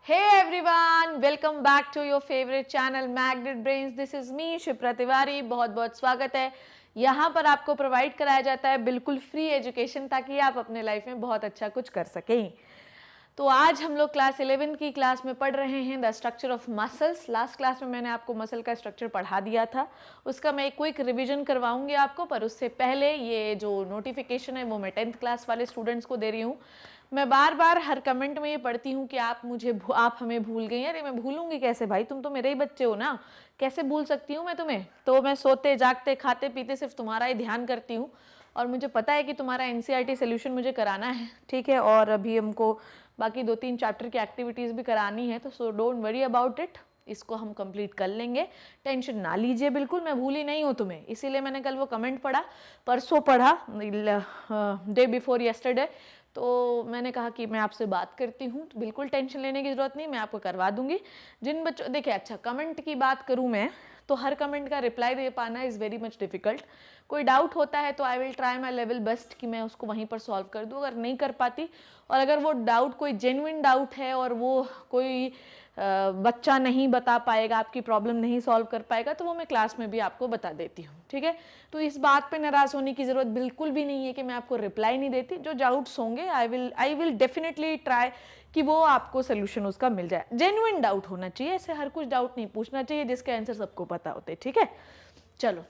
Hey everyone, welcome back to your favorite channel Magnet Brains. This is me Shipra Tiwari. बहुत बहुत स्वागत है. यहाँ पर आपको प्रोवाइड कराया जाता है बिल्कुल फ्री एजुकेशन ताकि आप अपने लाइफ में बहुत अच्छा कुछ कर सकें. तो आज हम लोग क्लास 11 की क्लास में पढ़ रहे हैं the structure of muscles. Last class में मैंने आपको मसल का स्ट्रक्चर पढ़ा दिया था, उसका मैं एक क्विक रिवीजन करवाऊंगी आपको. पर उससे पहले ये जो नोटिफिकेशन है वो मैं 10th क्लास वाले स्टूडेंट्स को दे रही हूँ. मैं बार बार हर कमेंट में ये पढ़ती हूँ कि आप हमें भूल गई. अरे मैं भूलूंगी कैसे भाई, तुम तो मेरे ही बच्चे हो ना, कैसे भूल सकती हूँ मैं तुम्हें. तो मैं सोते जागते खाते पीते सिर्फ तुम्हारा ही ध्यान करती हूँ और मुझे पता है कि तुम्हारा एनसीईआरटी सोल्यूशन मुझे कराना है, ठीक है. और अभी हमको बाकी 2-3 चैप्टर की एक्टिविटीज़ भी करानी है, तो so don't worry about it. इसको हम कंप्लीट कर लेंगे, टेंशन ना लीजिए बिल्कुल. मैं भूली नहीं हूँ तुम्हें, इसीलिए मैंने कल वो कमेंट पढ़ा, परसों पढ़ा, डे बिफोर यस्टरडे. तो मैंने कहा कि मैं आपसे बात करती हूँ, तो बिल्कुल टेंशन लेने की ज़रूरत नहीं, मैं आपको करवा दूंगी. जिन बच्चों, देखिए अच्छा कमेंट की बात करूँ मैं तो हर कमेंट का रिप्लाई दे पाना इज़ वेरी मच डिफ़िकल्ट. कोई डाउट होता है तो I will try my level best कि मैं उसको वहीं पर सॉल्व कर दूँ. अगर नहीं कर पाती और अगर वो डाउट कोई जेन्युइन डाउट है और वो कोई बच्चा नहीं बता पाएगा, आपकी प्रॉब्लम नहीं सॉल्व कर पाएगा, तो वो मैं क्लास में भी आपको बता देती हूँ, ठीक है. तो इस बात पे नाराज़ होने की ज़रूरत बिल्कुल भी नहीं है कि मैं आपको रिप्लाई नहीं देती. जो डाउट्स होंगे आई विल डेफिनेटली ट्राई कि वो आपको सोल्यूशन उसका मिल जाए. जेन्युइन डाउट होना चाहिए, ऐसे हर कुछ डाउट नहीं पूछना चाहिए जिसके आंसर सबको पता होते, ठीक है. चलो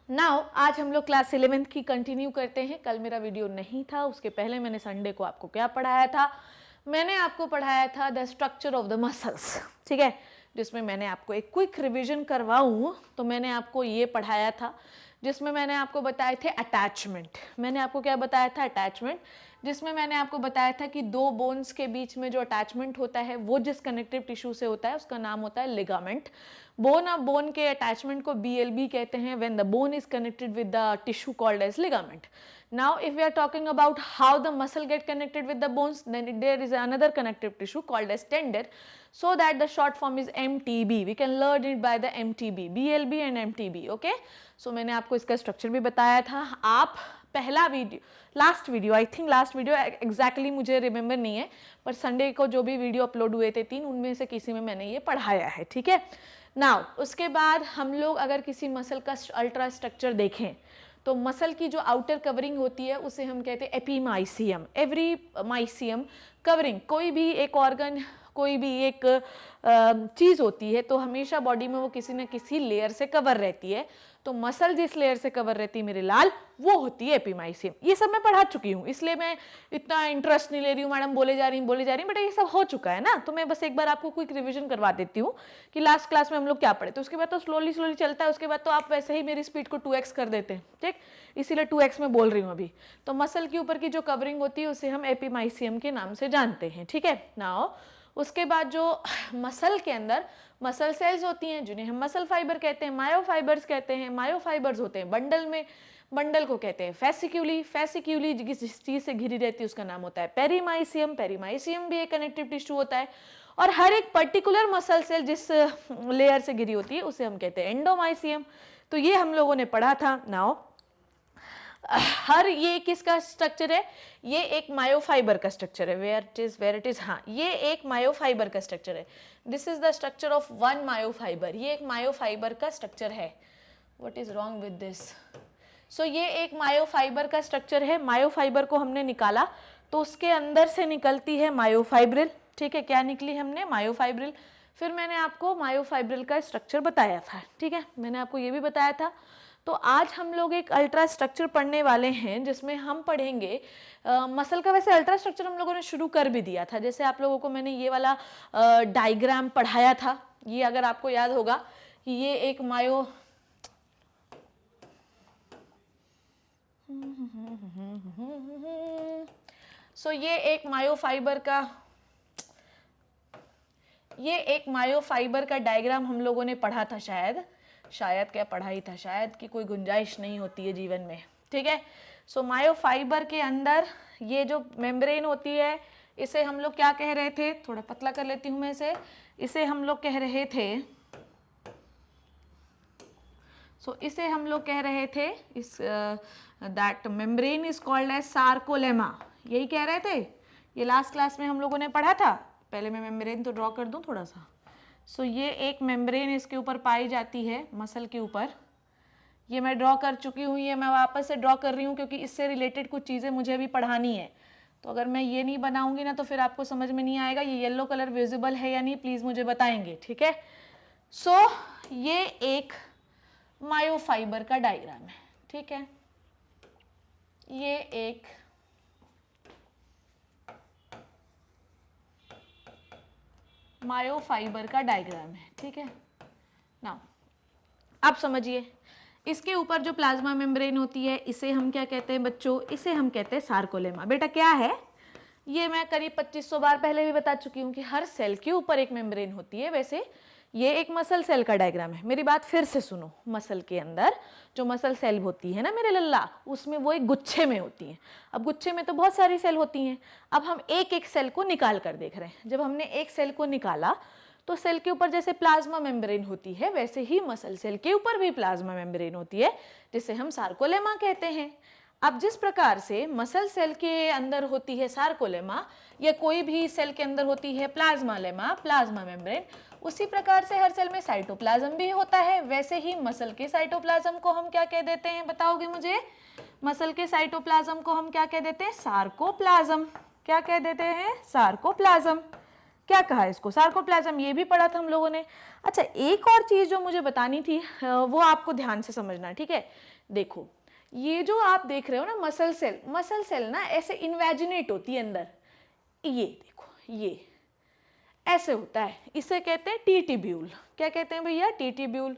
नाउ आज हम लोग क्लास 11th की कंटिन्यू करते हैं. कल मेरा वीडियो नहीं था, उसके पहले मैंने संडे को आपको क्या पढ़ाया था. मैंने आपको पढ़ाया था the structure of the muscles, ठीक है. जिसमें मैंने आपको एक क्विक रिवीजन करवाऊँ तो मैंने आपको ये पढ़ाया था, जिसमें मैंने आपको बताए थे अटैचमेंट. मैंने आपको क्या बताया था? अटैचमेंट. जिसमें मैंने आपको बताया था कि दो बोन्स के बीच में जो अटैचमेंट होता है वो जिस कनेक्टिव टिश्यू से होता है उसका नाम होता है लिगामेंट. बोन ऑफ बोन के अटैचमेंट को BLB कहते हैं when the bone is connected with the tissue called as ligament. Now if we are talking about how the muscle get connected with the bones, then there is another connective tissue called as tendon, so that the short form is MTB. We can learn it by the MTB, BLB and MTB, okay. So मैंने आपको इसका structure भी बताया था. आप पहला video, last video, I think last video exactly मुझे remember नहीं है, पर संडे को जो भी वीडियो अपलोड हुए थे 3, उनमें से किसी में मैंने ये पढ़ाया है, ठीक है. नाउ उसके बाद हम लोग अगर किसी मसल का अल्ट्रा स्ट्रक्चर देखें तो मसल की जो आउटर कवरिंग होती है उसे हम कहते हैं एपीमाइसियम. एवरी माइसियम कवरिंग, कोई भी एक ऑर्गन, कोई भी एक चीज़ होती है तो हमेशा बॉडी में वो किसी न किसी लेयर से कवर रहती है. तो मसल जिस लेयर से कवर रहती है मेरे लाल, वो होती है एपीमाइसियम. ये सब मैं पढ़ा चुकी हूँ, इसलिए मैं इतना इंटरेस्ट नहीं ले रही हूँ. मैडम बोले जा रही बट ये सब हो चुका है ना. तो मैं बस एक बार आपको क्विक रिवीजन करवा देती हूँ कि लास्ट क्लास में हम लोग क्या पढ़े. तो उसके बाद तो स्लोली चलता है, उसके बाद तो आप वैसे ही मेरी स्पीड को 2x कर देते हैं, ठीक. इसीलिए 2x में बोल रही हूँ अभी. तो मसल के ऊपर की जो कवरिंग होती है उसे हम एपीमाइसियम के नाम से जानते हैं, ठीक है. नाउ उसके बाद जो मसल के अंदर मसल सेल्स होती हैं जिन्हें हम मसल फाइबर कहते हैं, मायोफाइबर्स कहते हैं. मायोफाइबर्स होते हैं बंडल में, बंडल को कहते हैं फैसिक्यूली. फैसिक्यूली जिस चीज से घिरी रहती है उसका नाम होता है पेरीमाइसियम. पेरीमाइसियम भी एक कनेक्टिव टिश्यू होता है. और हर एक पर्टिकुलर मसल सेल जिस लेयर से घिरी होती है उसे हम कहते हैं एंडोमाइसियम. तो ये हम लोगों ने पढ़ा था. नाउ हर ये किसका स्ट्रक्चर है? ये एक मायोफाइबर का स्ट्रक्चर है. वेयर इट इज, हाँ, ये एक मायोफाइबर का स्ट्रक्चर है. This is the structure of one myofibre. ये एक मायोफाइबर का स्ट्रक्चर है. What is wrong with this? So ये एक मायोफाइबर का स्ट्रक्चर है. मायोफाइबर को हमने निकाला तो उसके अंदर से निकलती है मायोफाइब्रिल, ठीक है. क्या निकली हमने? मायोफाइब्रिल. फिर मैंने आपको मायोफाइब्रिल का स्ट्रक्चर बताया था, ठीक है. मैंने आपको ये भी बताया था. तो आज हम लोग एक अल्ट्रा स्ट्रक्चर पढ़ने वाले हैं जिसमें हम पढ़ेंगे मसल का. वैसे अल्ट्रा स्ट्रक्चर हम लोगों ने शुरू कर भी दिया था. जैसे आप लोगों को मैंने ये वाला डायग्राम पढ़ाया था, ये अगर आपको याद होगा कि ये एक ये एक मायोफाइबर का डायग्राम हम लोगों ने पढ़ा था. शायद क्या पढ़ाई था, शायद की कोई गुंजाइश नहीं होती है जीवन में, ठीक है. सो मायोफाइबर के अंदर ये जो मेम्ब्रेन होती है इसे हम लोग क्या कह रहे थे? थोड़ा पतला कर लेती हूँ मैं इसे हम लोग कह रहे थे, इसे हम लोग कह रहे थे that membrane is called as sarcolemma. यही कह रहे थे, ये लास्ट क्लास में हम लोगों ने पढ़ा था. पहले मैं मेम्ब्रेन तो ड्रॉ कर दूं थोड़ा सा। सो ये एक मेम्ब्रेन इसके ऊपर पाई जाती है मसल के ऊपर, ये मैं ड्रॉ कर चुकी हूँ, ये मैं वापस से ड्रॉ कर रही हूँ क्योंकि इससे रिलेटेड कुछ चीज़ें मुझे अभी पढ़ानी है। तो अगर मैं ये नहीं बनाऊंगी ना तो फिर आपको समझ में नहीं आएगा ये येलो कलर विजिबल है या नहीं, प्लीज़ मुझे बताएंगे, ठीक है। सो ये एक मायोफाइबर का डायग्राम है, ठीक है। ये एक मायोफाइबर का डायग्राम है, ठीक है ना। आप समझिए, इसके ऊपर जो प्लाज्मा मेम्ब्रेन होती है इसे हम क्या कहते हैं बच्चों, इसे हम कहते हैं सार्कोलेमा। बेटा क्या है ये मैं करीब 2500 बार पहले भी बता चुकी हूँ कि हर सेल के ऊपर एक मेम्ब्रेन होती है। वैसे ये एक मसल सेल का डायग्राम है। मेरी बात फिर से सुनो, मसल के अंदर जो मसल सेल होती है ना मेरे लल्ला, उसमें वो एक गुच्छे में होती है। अब गुच्छे में तो बहुत सारी सेल होती हैं, अब हम एक एक सेल को निकाल कर देख रहे हैं। जब हमने एक सेल को निकाला तो सेल के ऊपर जैसे प्लाज्मा मेम्ब्रेन होती है वैसे ही मसल सेल के ऊपर भी प्लाज्मा मेम्ब्रेन होती है जिसे हम सार्कोलेमा कहते हैं। अब जिस प्रकार से मसल सेल के अंदर होती है सार्कोलेमा या कोई भी सेल के अंदर होती है प्लाज्मा लेमा, प्लाज्मा मेम्ब्रेन, उसी प्रकार से हर सेल में साइटोप्लाज्म भी होता है। वैसे ही मसल के साइटोप्लाज्म को हम क्या कह देते हैं, बताओगे मुझे? मसल के साइटोप्लाज्म को हम क्या कह देते हैं? सार्कोप्लाज्म। क्या कह देते हैं? सार्कोप्लाज्म। क्या कहा इसको? सार्कोप्लाज्म। ये भी पढ़ा था हम लोगों ने। अच्छा, एक और चीज जो मुझे बतानी थी वो आपको ध्यान से समझना, ठीक है। देखो, ये जो आप देख रहे हो ना मसल सेल ना ऐसे इन्वेजिनेट होती है अंदर। ये देखो, ये ऐसे होता है, इसे कहते हैं टीटीब्यूल। क्या कहते हैं भैया? टीटीब्यूल।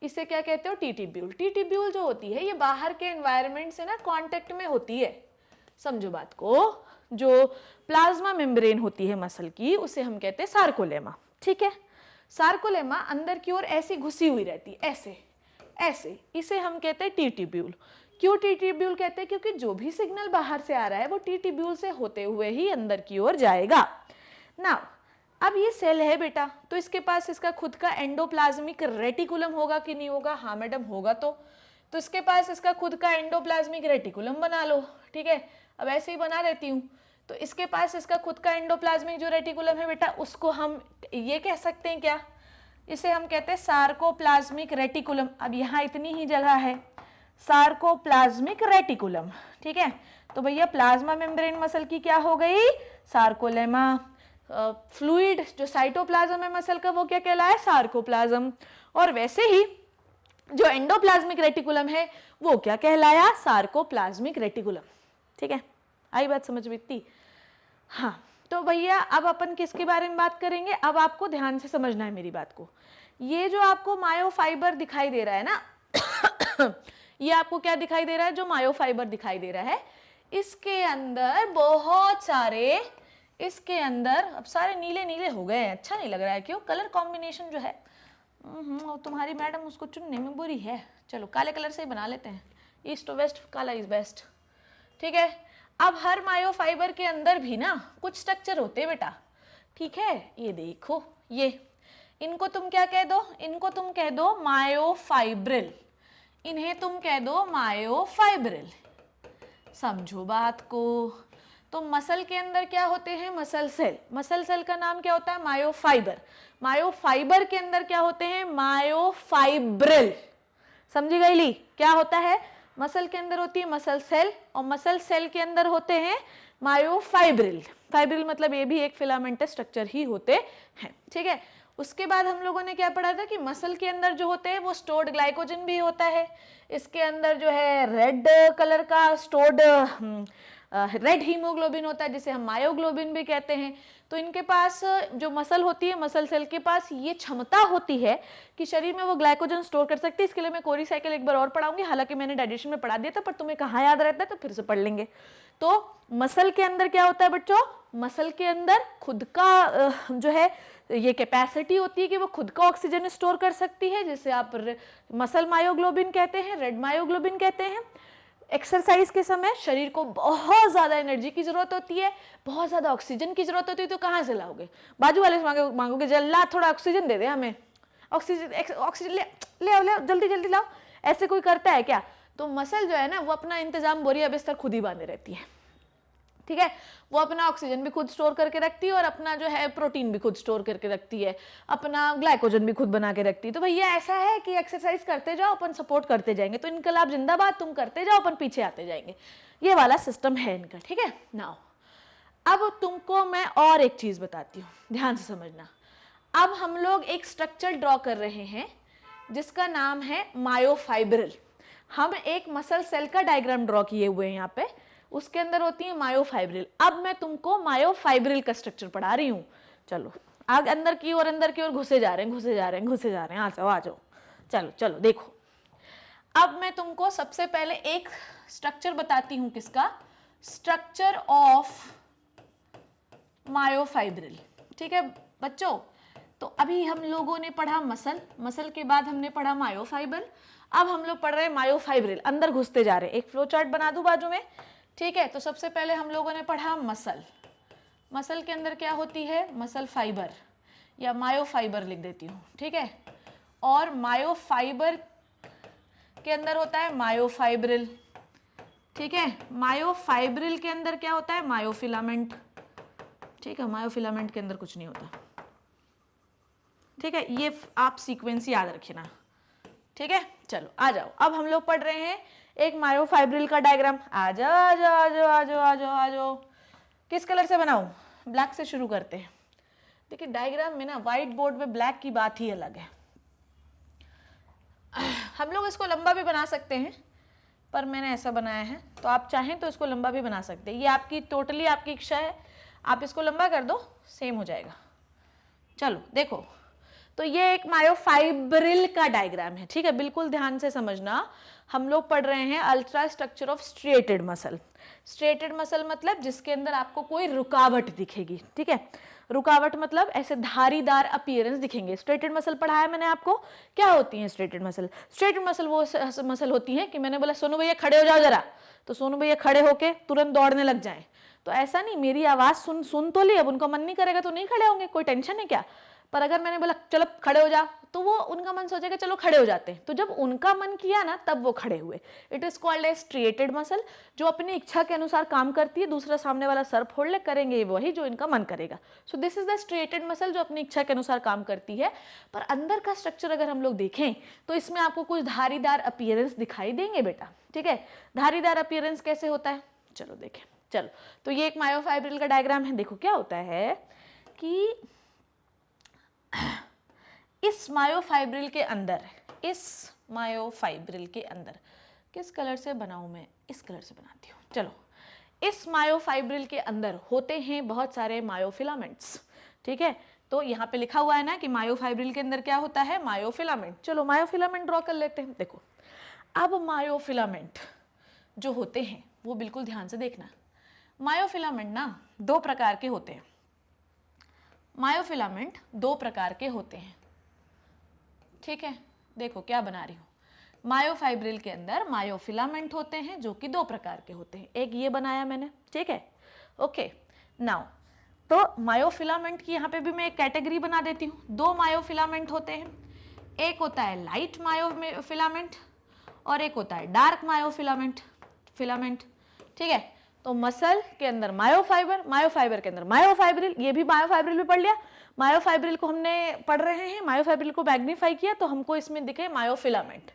इसे क्या कहते हो? टीटीब्यूल। टीटीब्यूल जो होती है ये बाहर के एनवायरनमेंट से ना कांटेक्ट में होती है। समझो बात को। जो प्लाज्मा मेम्ब्रेन होती है मसल की उसे हम कहते हैं सार्कोलेमा, ठीक है। सार्कोलेमा अंदर की ओर ऐसी घुसी हुई रहती है, ऐसे ऐसे, इसे हम कहते हैं टीटीब्यूल। क्यों टीटीब्यूल कहते हैं? क्योंकि जो भी सिग्नल बाहर से आ रहा है वो टीटीब्यूल से होते हुए ही अंदर की ओर जाएगा ना। अब ये सेल है बेटा, तो इसके पास इसका खुद का एंडोप्लाज्मिक रेटिकुलम होगा कि नहीं होगा? हाँ मैडम, होगा। तो इसके पास इसका खुद का एंडोप्लाज्मिक रेटिकुलम बना लो, ठीक है। अब ऐसे ही बना देती हूँ। तो इसके पास इसका खुद का एंडोप्लाज्मिक जो रेटिकुलम है बेटा, उसको हम ये कह सकते हैं क्या? इसे हम कहते हैं सार्कोप्लाज्मिक रेटिकुलम। अब यहाँ इतनी ही जगह है, सार्कोप्लाज्मिक रेटिकुलम, ठीक है। तो भैया प्लाज्मा मेम्ब्रेन मसल की क्या हो गई? सार्कोलेमा। फ्लूइड जो साइटोप्लाज्म है मसल का वो क्या कहलाया? सार्कोप्लाज्म। और वैसे ही जो एंडोप्लाज्मिक रेटिकुलम है वो क्या कहलाया? सार्कोप्लाज्मिक रेटिकुलम, ठीक है। आई बात समझ में इतनी? हाँ, तो भैया अब अपन किसके बारे में बात करेंगे? अब आपको ध्यान से समझना है मेरी बात को। ये जो आपको मायोफाइबर दिखाई दे रहा है ना ये आपको क्या दिखाई दे रहा है? जो मायोफाइबर दिखाई दे रहा है, इसके अंदर बहुत सारे, इसके अंदर अब सारे नीले नीले हो गए हैं। अच्छा नहीं लग रहा है क्यों? कलर कॉम्बिनेशन जो है तुम्हारी मैडम उसको चुनने में बुरी है। चलो काले कलर से ही बना लेते हैं, ईस्ट टू वेस्ट, काला इज बेस्ट, ठीक है। अब हर मायोफाइबर के अंदर भी ना कुछ स्ट्रक्चर होते हैं बेटा, ठीक है। ये देखो, ये इनको तुम क्या कह दो? इनको तुम कह दो मायोफाइब्रिल। इन्हें तुम कह दो मायोफाइब्रिल। समझो बात को। तो मसल के अंदर क्या होते हैं? Muscle cell. मसल सेल का नाम क्या होता है? मायोफाइबर। मायोफाइबर के अंदर क्या होते हैं? मायोफाइब्रिल। समझी गई ली? क्या होता है? मसल के अंदर होती है मसल सेल और मसल सेल के अंदर होते हैं मायोफाइब्रिल। फाइब्रिल मतलब ये भी एक फिलामेंटस स्ट्रक्चर ही होते हैं, ठीक है। उसके बाद हम लोगों ने क्या पढ़ा था कि मसल के अंदर जो होते हैं वो स्टोर्ड ग्लाइकोजन भी होता है। इसके अंदर जो है रेड कलर का स्टोर्ड रेड हीमोग्लोबिन होता है जिसे हम मायोग्लोबिन भी कहते हैं। तो इनके पास जो मसल होती है, मसल सेल के पास ये क्षमता होती है कि शरीर में वो ग्लाइकोजन स्टोर कर सकती है। इसके लिए मैं कोरी साइकिल एक बार और पढ़ाऊंगी, हालांकि मैंने डाइजेशन में पढ़ा दिया था पर तुम्हें कहाँ याद रहता है, तो फिर से पढ़ लेंगे। तो मसल के अंदर क्या होता है बच्चों? मसल के अंदर खुद का जो है ये कैपेसिटी होती है कि वो खुद का ऑक्सीजन स्टोर कर सकती है, जिसे आप मसल मायोग्लोबिन कहते हैं, रेड मायोग्लोबिन कहते हैं। एक्सरसाइज के समय शरीर को बहुत ज़्यादा एनर्जी की जरूरत होती है, बहुत ज़्यादा ऑक्सीजन की जरूरत होती है, तो कहाँ से लाओगे? बाजू वाले से मांगोगे जल्ला थोड़ा ऑक्सीजन दे दे हमें, ऑक्सीजन ले आओ जल्दी जल्दी लाओ। ऐसे कोई करता है क्या? तो मसल जो है ना वो अपना इंतजाम बोरिया बिस्तर खुद ही बांधे रहती है, ठीक है। वो अपना ऑक्सीजन भी खुद स्टोर करके रखती है और अपना जो है प्रोटीन भी खुद स्टोर करके रखती है, अपना ग्लाइकोजन भी खुद बना के रखती है। तो भैया ऐसा है कि एक्सरसाइज करते जाओ, अपन सपोर्ट करते जाएंगे, तो इनकलाब जिंदाबाद, तुम करते जाओ, अपन पीछे आते जाएंगे। ये वाला सिस्टम है इनका, ठीक है। नाउ अब तुमको मैं और एक चीज बताती हूँ, ध्यान से समझना। अब हम लोग एक स्ट्रक्चर ड्रॉ कर रहे हैं जिसका नाम है मायोफाइब्रिल। हम एक मसल सेल का डायग्राम ड्रॉ किए हुए हैं यहाँ पे, उसके अंदर होती है मायोफाइब्रिल। अब मैं तुमको मायोफाइब्रिल का स्ट्रक्चर पढ़ा रही हूँ। चलो आग अंदर की ओर घुसे जा रहे हैं, आ जाओ, चलो चलो देखो। अब मैं तुमको सबसे पहले एक स्ट्रक्चर बताती हूँ, किसका? स्ट्रक्चर ऑफ मायोफाइब्रिल, ठीक है बच्चों। तो अभी हम लोगों ने पढ़ा मसल के बाद हमने पढ़ा मायोफाइबर, अब हम लोग पढ़ रहे हैं मायोफाइब्रिल। अंदर घुसते जा रहे हैं। एक फ्लो चार्ट बना दूं बाजू में, ठीक है। तो सबसे पहले हम लोगों ने पढ़ा मसल के अंदर क्या होती है? मसल फाइबर या मायोफाइबर लिख देती हूँ, ठीक है। और मायोफाइबर के अंदर होता है मायोफाइब्रिल, ठीक है। मायोफाइब्रिल के अंदर क्या होता है? मायोफिलामेंट, ठीक है। मायोफिलामेंट के अंदर कुछ नहीं होता, ठीक है। ये आप सीक्वेंस याद रखना, ठीक है। चलो आ जाओ, अब हम लोग पढ़ रहे हैं एक मायोफाइब्रिल का डायग्राम। आ जाओ आ जाओ आ जाओ आ जाओ आ जाओ आ जाओ। किस कलर से बनाऊं? ब्लैक से शुरू करते हैं। देखिए डायग्राम में ना व्हाइट बोर्ड में ब्लैक की बात ही अलग है। हम लोग इसको लंबा भी बना सकते हैं, पर मैंने ऐसा बनाया है, तो आप चाहें तो इसको लंबा भी बना सकते हैं। ये आपकी टोटली आपकी इच्छा है, आप इसको लंबा कर दो, सेम हो जाएगा। चलो देखो, तो ये एक मायोफाइब्रिल का डायग्राम है, ठीक है। बिल्कुल ध्यान से समझना। हम लोग पढ़ रहे हैं ultra structure of striated muscle. Striated muscle मतलब जिसके अंदर आपको कोई रुकावट दिखेगी, ठीक है। रुकावट मतलब ऐसे धारीदार अपीयरेंस दिखेंगे। स्ट्रेटेड मसल पढ़ाया मैंने आपको, क्या होती है स्ट्रेटेड मसल? स्ट्रेटेड मसल वो मसल होती है कि मैंने बोला सोनू भैया खड़े हो जाओ जरा, तो सोनू भैया खड़े होके तुरंत दौड़ने लग जाएं। तो ऐसा नहीं, मेरी आवाज सुन तो ली, अब उनका मन नहीं करेगा तो नहीं खड़े होंगे, कोई टेंशन है क्या? पर अगर मैंने बोला चलो खड़े हो जा, तो वो उनका मन सोचेगा चलो खड़े हो जाते हैं। तो जब उनका मन किया ना, तब वो खड़े हुए। It is called a striated muscle, जो अपनी इच्छा के अनुसार काम करती है। दूसरा सामने वाला सर फोड़ ले, करेंगे वही जो इनका मन करेगा। सो this is the striated muscle, जो अपनी इच्छा के अनुसार काम करती है। पर अंदर का स्ट्रक्चर अगर हम लोग देखें तो इसमें आपको कुछ धारीदार अपीयरेंस दिखाई देंगे बेटा, ठीक है। धारीदार अपीयरेंस कैसे होता है? चलो देखें। चलो, तो ये एक मायोफाइब्रिल का डायग्राम है। देखो क्या होता है कि इस मायोफाइब्रिल के अंदर किस कलर से बनाऊं मैं? इस कलर से बनाती हूँ। चलो, इस मायोफाइब्रिल के अंदर होते हैं बहुत सारे मायोफिलामेंट्स, ठीक है। तो यहाँ पे लिखा हुआ है ना कि मायोफाइब्रिल के अंदर क्या होता है? मायोफिलामेंट। चलो मायोफिलामेंट ड्रॉ कर लेते हैं। देखो, अब मायोफिलामेंट जो होते हैं वो बिल्कुल ध्यान से देखना। मायोफिलामेंट ना दो प्रकार के होते हैं। मायोफिलामेंट दो प्रकार के होते हैं, ठीक है। देखो क्या बना रही हूँ। मायोफाइब्रिल के अंदर मायोफिलामेंट होते हैं जो कि दो प्रकार के होते हैं। एक ये बनाया मैंने, ठीक है, ओके। नाउ तो मायोफिलामेंट की यहाँ पे भी मैं एक कैटेगरी बना देती हूँ। दो मायोफिलामेंट होते हैं, एक होता है लाइट मायोफिलामेंट और एक होता है डार्क मायोफिलामेंट, ठीक है। तो मसल के अंदर मायोफाइबर के अंदर मायोफाइब्रिल, ये भी मायोफाइब्रिल भी पढ़ लिया। मायोफाइब्रिल को हमने पढ़ रहे हैं, मायोफाइब्रिल को मैग्नीफाई किया तो हमको इसमें दिखे मायोफिलामेंट।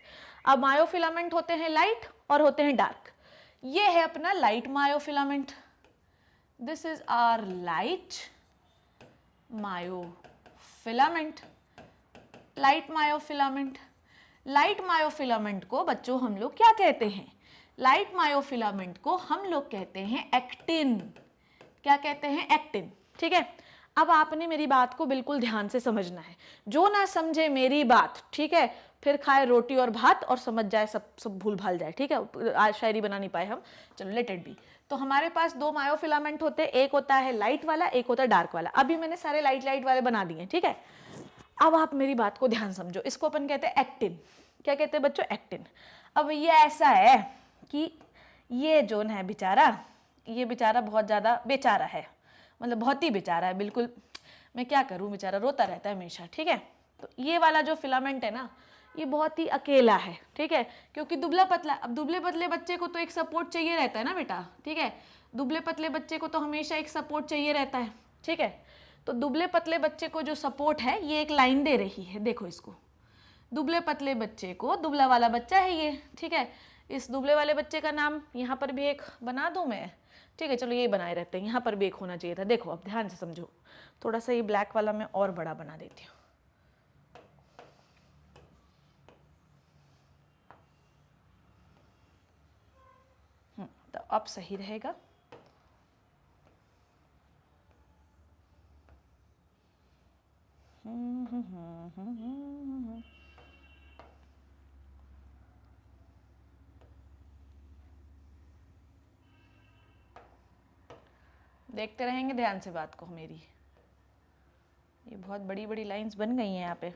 अब मायोफिलामेंट होते हैं लाइट और होते हैं डार्क। ये है अपना light myofilament, this is our light myofilament. Light myofilament को बच्चों हम लोग क्या कहते हैं? लाइट मायोफिलामेंट को हम लोग कहते हैं एक्टिन। क्या कहते हैं? एक्टिन, ठीक है। अब आपने मेरी बात को बिल्कुल ध्यान से समझना है। जो ना समझे मेरी बात, ठीक है, फिर खाए रोटी और भात और समझ जाए सब भूल भाल जाए, ठीक है। आज शायरी बना नहीं पाए हम, चलो लेट इट बी। तो हमारे पास दो मायोफिलामेंट होते हैं, एक होता है लाइट वाला, एक होता है डार्क वाला। अभी मैंने सारे लाइट वाले बना दिए, ठीक है। अब आप मेरी बात को ध्यान समझो। इसको अपन कहते हैं एक्टिन। क्या कहते हैं बच्चों? एक्टिन। अब ये ऐसा है कि ये जोन है बेचारा, ये बेचारा बहुत ज़्यादा बेचारा है, मतलब बहुत ही बेचारा है, बिल्कुल मैं क्या करूं, बेचारा रोता रहता है हमेशा, ठीक है। तो ये वाला जो फिलामेंट है ना, ये बहुत ही अकेला है, ठीक है, क्योंकि दुबला पतला। अब दुबले पतले बच्चे को तो एक सपोर्ट चाहिए रहता है ना बेटा, ठीक है। दुबले पतले बच्चे को तो हमेशा एक सपोर्ट चाहिए रहता है, ठीक है। तो दुबले पतले बच्चे को जो सपोर्ट है, ये एक लाइन दे रही है, देखो इसको, दुबले पतले बच्चे को, दुबला वाला बच्चा है ये, ठीक है। इस दुबले वाले बच्चे का नाम यहाँ पर भी एक बना दूँ मैं, ठीक है, चलो ये बनाए रहते हैं, यहाँ पर भी एक होना चाहिए था। देखो अब ध्यान से समझो, थोड़ा सा ये ब्लैक वाला मैं और बड़ा बना देती हूँ। तो अब सही रहेगा। देखते रहेंगे ध्यान से बात को मेरी। ये बहुत बड़ी बड़ी लाइंस बन गई हैं यहाँ पे,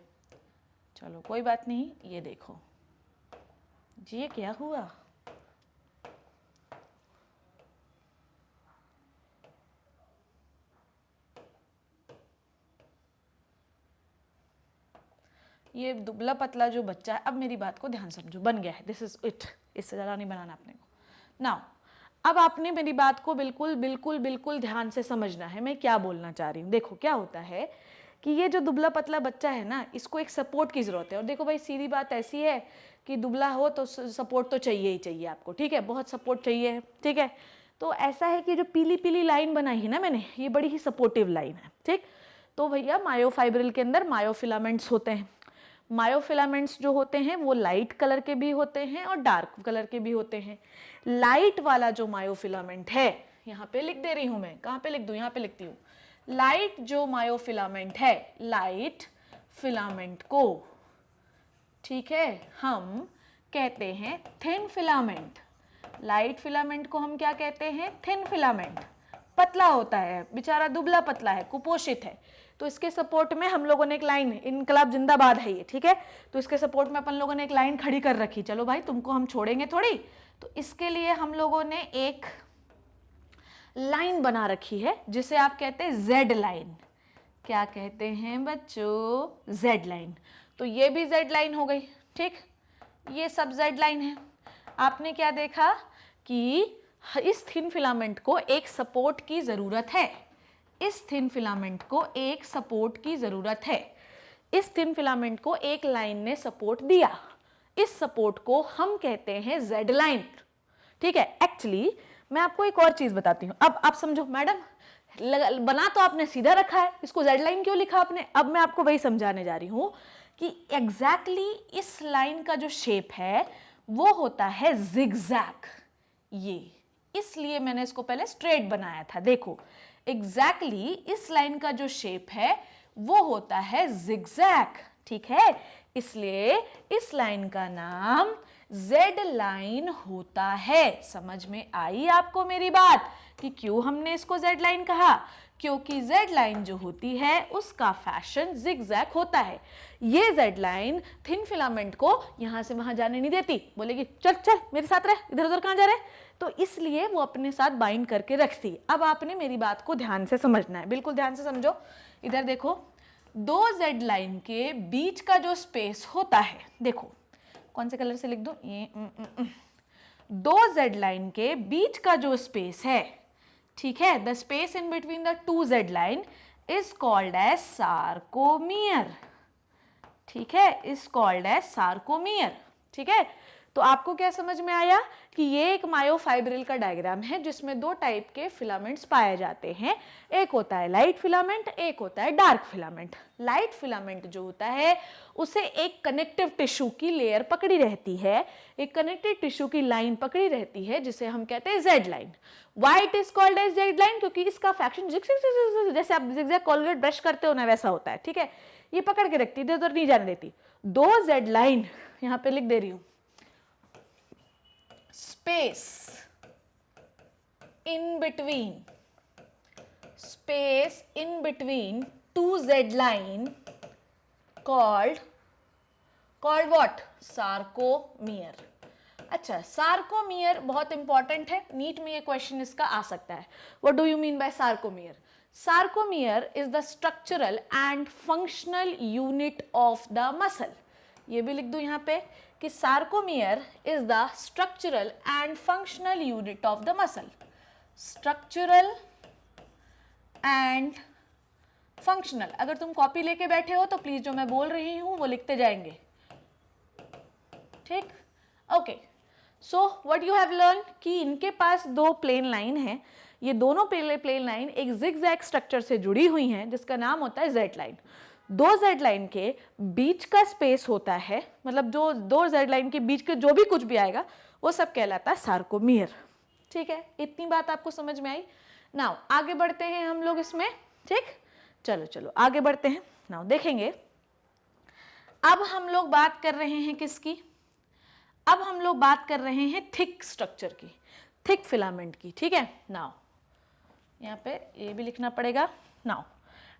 चलो कोई बात नहीं। ये देखो जी, ये क्या हुआ, ये दुबला पतला जो बच्चा है, अब मेरी बात को ध्यान समझो, बन गया है, दिस इज इट, इससे ज़्यादा नहीं बनाना आपने को। नाउ अब आपने मेरी बात को बिल्कुल बिल्कुल बिल्कुल ध्यान से समझना है, मैं क्या बोलना चाह रही हूँ। देखो क्या होता है कि ये जो दुबला पतला बच्चा है ना, इसको एक सपोर्ट की ज़रूरत है। और देखो भाई, सीधी बात ऐसी है कि दुबला हो तो सपोर्ट तो चाहिए ही चाहिए आपको, ठीक है, बहुत सपोर्ट चाहिए, ठीक है। तो ऐसा है कि जो पीली पीली लाइन बनाई है ना मैंने, ये बड़ी ही सपोर्टिव लाइन है, ठीक। तो भैया मायोफाइब्रिल के अंदर मायोफिलामेंट्स होते हैं। मायोफिलामेंट्स जो होते हैं वो लाइट कलर के भी होते हैं और डार्क कलर के भी होते हैं। लाइट वाला जो मायोफिलामेंट है, यहाँ पे लिख दे रही हूँ मैं, कहाँ पे लिख दूँ, यहाँ पे लिखती हूँ। लाइट जो मायोफिलामेंट है, लाइट फिलामेंट को, ठीक है, हम कहते हैं थिन फिलामेंट। लाइट फिलामेंट को हम क्या कहते हैं, थिन फिलामेंट। पतला होता है बेचारा, दुबला पतला है, कुपोषित है, तो इसके सपोर्ट में हम लोगों ने एक लाइन, इनकलाब जिंदाबाद है ये, ठीक है, तो इसके सपोर्ट में अपन लोगों ने एक लाइन खड़ी कर रखी। चलो भाई, तुमको हम छोड़ेंगे थोड़ी, तो इसके लिए हम लोगों ने एक लाइन बना रखी है जिसे आप कहते हैं जेड लाइन। क्या कहते हैं बच्चों, जेड लाइन। तो ये भी जेड लाइन हो गई, ठीक, ये सब जेड लाइन है। आपने क्या देखा कि इस थिन फिलामेंट को एक सपोर्ट की जरूरत है, इस थिन फिलामेंट को एक सपोर्ट की जरूरत है। इस थिन फिलामेंट को एक लाइन ने सपोर्ट दिया, इस सपोर्ट को हम कहते हैं जेड लाइन, ठीक है। एक्चुअली मैं आपको एक और चीज बताती हूँ, अब आप समझो। मैडम बना तो आपने सीधा रखा है, इसको जेड लाइन क्यों लिखा आपने? अब मैं आपको वही समझाने जा रही हूँ कि एग्जैक्टली इस लाइन का जो शेप है वो होता है जिगजैग, ये इसलिए मैंने इसको पहले स्ट्रेट बनाया था। देखो एग्जैक्टली इस लाइन का जो शेप है वो होता है जिगजैग, ठीक है, इसलिए इस लाइन का नाम जेड लाइन होता है। समझ में आई आपको मेरी बात कि क्यों हमने इसको जेड लाइन कहा? क्योंकि जेड लाइन जो होती है उसका फैशन जिगजैग होता है। ये जेड लाइन थिन फिलामेंट को यहां से वहां जाने नहीं देती, बोलेगी चल चल मेरे साथ रह, इधर उधर कहां जा रहे, तो इसलिए वो अपने साथ बाइंड करके रखती है। अब आपने मेरी बात को ध्यान से समझना है, बिल्कुल ध्यान से समझो। इधर देखो, दो जेड लाइन के बीच का जो स्पेस होता है, देखो कौन से कलर से लिख दो, दो जेड लाइन के बीच का जो स्पेस है, ठीक है, the space in between the two Z line is called as sarcomere, ठीक है, इज कॉल्ड एज सार्कोमियर, ठीक है। तो आपको क्या समझ में आया कि ये एक मायोफाइब्रिल का डायग्राम है जिसमें दो टाइप के फिलामेंट्स पाए जाते हैं, एक होता है लाइट फिलामेंट, एक होता है डार्क फिलामेंट। लाइट फिलामेंट जो होता है उसे एक कनेक्टिव टिश्यू की लेयर पकड़ी रहती है, एक कनेक्टिव टिश्यू की लाइन पकड़ी रहती है जिसे हम कहते हैं Z line. Why it is called as Z line? क्योंकि इसका फैक्शन जैसे आप जिगजैग कोलगेट ब्रश करते हो ना, वैसा होता है, ठीक है, ये पकड़ के रखती है, इधर उधर नहीं जाने देती। दो जेड लाइन यहां पे लिख दे रही हूं, space in between two Z line called what? Sarcomere। अच्छा, सार्कोमियर बहुत इंपॉर्टेंट है, नीट में ये क्वेश्चन इसका आ सकता है। What do you mean by sarcomere? Sarcomere is the structural and functional unit of the muscle। ये भी लिख दो यहाँ पे कि sarcomere is the structural and functional unit of the muscle. Structural and functional. अगर तुम कॉपी लेके बैठे हो तो प्लीज जो मैं बोल रही हूं वो लिखते जाएंगे, ठीक? Okay, so what you have learn कि इनके पास दो प्लेन लाइन है, ये दोनों प्लेन लाइन एक जिगजैग स्ट्रक्चर से जुड़ी हुई हैं जिसका नाम होता है जेड लाइन। दो जेड लाइन के बीच का स्पेस होता है, मतलब जो दो जेड लाइन के बीच के जो भी कुछ भी आएगा वो सब कहलाता है सार्कोमियर, ठीक है? इतनी बात आपको समझ में आई? नाउ आगे बढ़ते हैं हम लोग इसमें, ठीक? चलो चलो आगे बढ़ते हैं। नाउ देखेंगे, अब हम लोग बात कर रहे हैं किसकी? अब हम लोग बात कर रहे हैं थिक स्ट्रक्चर की, थिक फिलामेंट की, ठीक है? नाउ यहाँ पे ये भी लिखना पड़ेगा। नाउ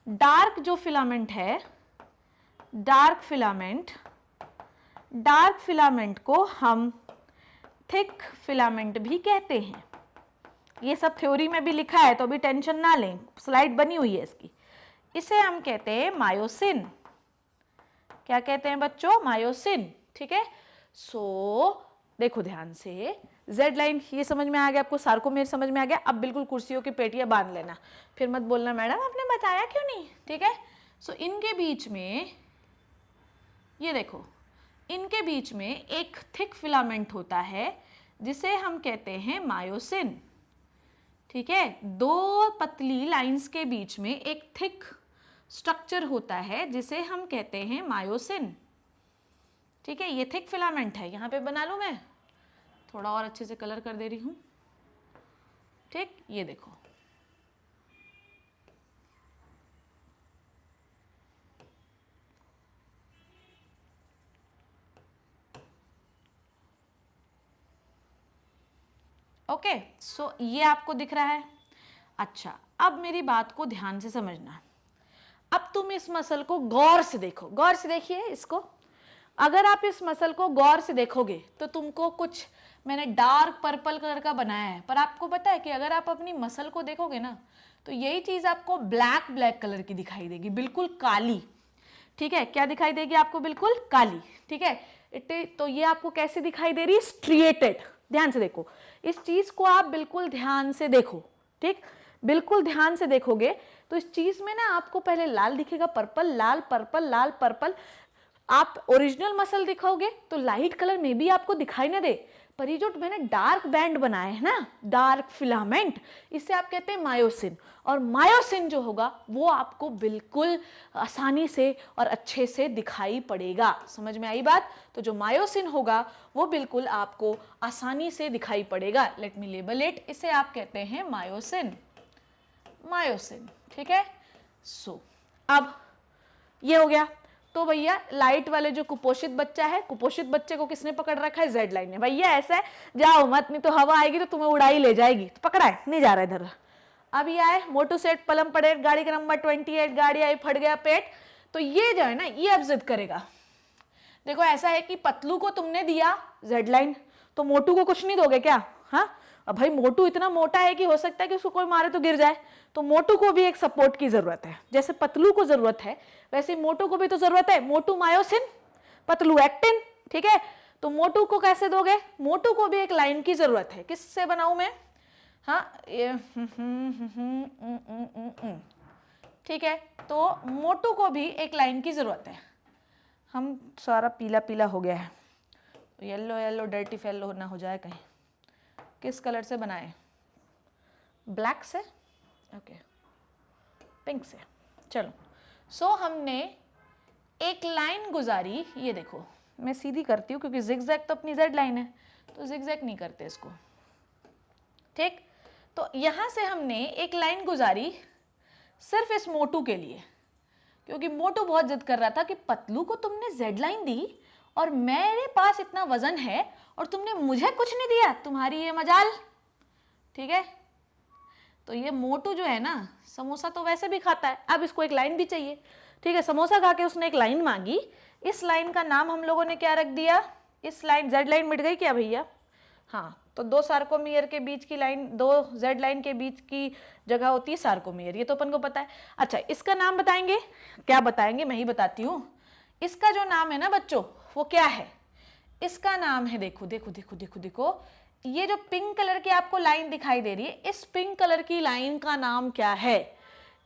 डार्क जो फिलामेंट है, डार्क फिलामेंट को हम थिक फिलामेंट भी कहते हैं। ये सब थ्योरी में भी लिखा है तो अभी टेंशन ना लें, स्लाइड बनी हुई है इसकी। इसे हम कहते हैं मायोसिन। क्या कहते हैं बच्चों? मायोसिन, ठीक है? सो देखो ध्यान से, जेड लाइन ये समझ में आ गया आपको, सार्कोमेर समझ में आ गया। अब बिल्कुल कुर्सियों की पेटियां बांध लेना, फिर मत बोलना मैडम आपने बताया क्यों नहीं, ठीक है? सो इनके बीच में ये देखो, इनके बीच में एक थिक फिलामेंट होता है जिसे हम कहते हैं मायोसिन, ठीक है? दो पतली लाइंस के बीच में एक थिक स्ट्रक्चर होता है जिसे हम कहते हैं मायोसिन, ठीक है? ये थिक फिलामेंट है। यहाँ पे बना लूँ मैं, थोड़ा और अच्छे से कलर कर दे रही हूँ, ठीक? ये देखो, ओके? सो ये आपको दिख रहा है। अच्छा, अब मेरी बात को ध्यान से समझना। अब तुम इस मसल को गौर से देखो, गौर से देखिए इसको। अगर आप इस मसल को गौर से देखोगे तो तुमको कुछ मैंने डार्क पर्पल कलर का बनाया है, पर आपको पता है कि अगर आप अपनी मसल को देखोगे ना तो यही चीज आपको ब्लैक कलर की दिखाई देगी, बिल्कुल काली, ठीक है? क्या दिखाई देगी आपको? बिल्कुल काली, ठीक है? तो ये आपको कैसे दिखाई दे रही है? स्ट्रिएटेड। ध्यान से देखो इस चीज को, आप बिल्कुल ध्यान से देखो, ठीक? बिल्कुल ध्यान से देखोगे तो इस चीज में ना आपको पहले लाल दिखेगा, पर्पल, लाल पर्पल, लाल पर्पल। आप ओरिजिनल मसल दिखाओगे तो लाइट कलर में भी आपको दिखाई ना दे, पर ये जो मैंने डार्क बैंड बनाया है ना, डार्क फिलामेंट, इसे आप कहते हैं मायोसिन। और मायोसिन जो होगा वो आपको बिल्कुल आसानी से और अच्छे से दिखाई पड़ेगा। समझ में आई बात? तो जो मायोसिन होगा वो बिल्कुल आपको आसानी से दिखाई पड़ेगा। लेट मी लेबल इट, इसे आप कहते हैं मायोसिन, मायोसिन, ठीक है? सो अब ये हो गया। तो भैया लाइट वाले जो कुपोषित बच्चा है, कुपोषित बच्चे को किसने पकड़ रखा है? जेड लाइन ने। भैया ऐसा है, जाओ मत, नहीं तो हवा आएगी तो तुम्हें उड़ाई ले जाएगी। तो पकड़ा है, नहीं जा रहा इधर। अब ये आए मोटू सेठ पलम पड़े, गाड़ी का नंबर 28, गाड़ी आई, फट गया पेट। तो ये जो है ना, ये अब जिद करेगा। देखो ऐसा है कि पतलू को तुमने दिया जेड लाइन, तो मोटू को कुछ नहीं दोगे क्या? हाँ, अब भाई मोटू इतना मोटा है कि हो सकता है कि उसको कोई मारे तो गिर जाए, तो मोटू को भी एक सपोर्ट की जरूरत है। जैसे पतलू को जरूरत है वैसे मोटू को भी तो जरूरत है। मोटू मायोसिन, पतलू एक्टिन, ठीक है? तो मोटू को कैसे दोगे? मोटू को भी एक लाइन की जरूरत है। किससे बनाऊं मैं? हाँ, ये ठीक है? तो मोटू को भी एक लाइन की जरूरत है। हम सारा पीला पीला हो गया है, येलो येलो डर्टी फेलो ना हो जाए कहीं। किस कलर से बनाए? ब्लैक से, ओके, पिंक से। चलो, सो हमने एक लाइन गुजारी। ये देखो मैं सीधी करती हूँ क्योंकि जिगजैग तो अपनी जेड लाइन है, तो जिगजैग नहीं करते इसको, ठीक? तो यहां से हमने एक लाइन गुजारी सिर्फ इस मोटू के लिए, क्योंकि मोटू बहुत जिद कर रहा था कि पतलू को तुमने जेड लाइन दी और मेरे पास इतना वजन है और तुमने मुझे कुछ नहीं दिया, तुम्हारी ये मजाल, ठीक है? तो ये मोटू जो है ना, समोसा तो वैसे भी खाता है, अब इसको एक लाइन भी चाहिए, ठीक है? समोसा खा के उसने एक लाइन मांगी। इस लाइन का नाम हम लोगों ने क्या रख दिया? इस लाइन, जेड लाइन मिट गई क्या भैया? हाँ, तो दो सार्कोमियर के बीच की लाइन, दो जेड लाइन के बीच की जगह होती है सार्कोमियर, ये तो अपन को पता है। अच्छा, इसका नाम बताएंगे? क्या बताएंगे, मैं ही बताती हूँ। इसका जो नाम है ना बच्चों, वो क्या है? इसका नाम है, देखो देखो देखो देखो देखो, ये जो पिंक कलर की आपको लाइन दिखाई दे रही है, इस पिंक कलर की लाइन का नाम क्या है?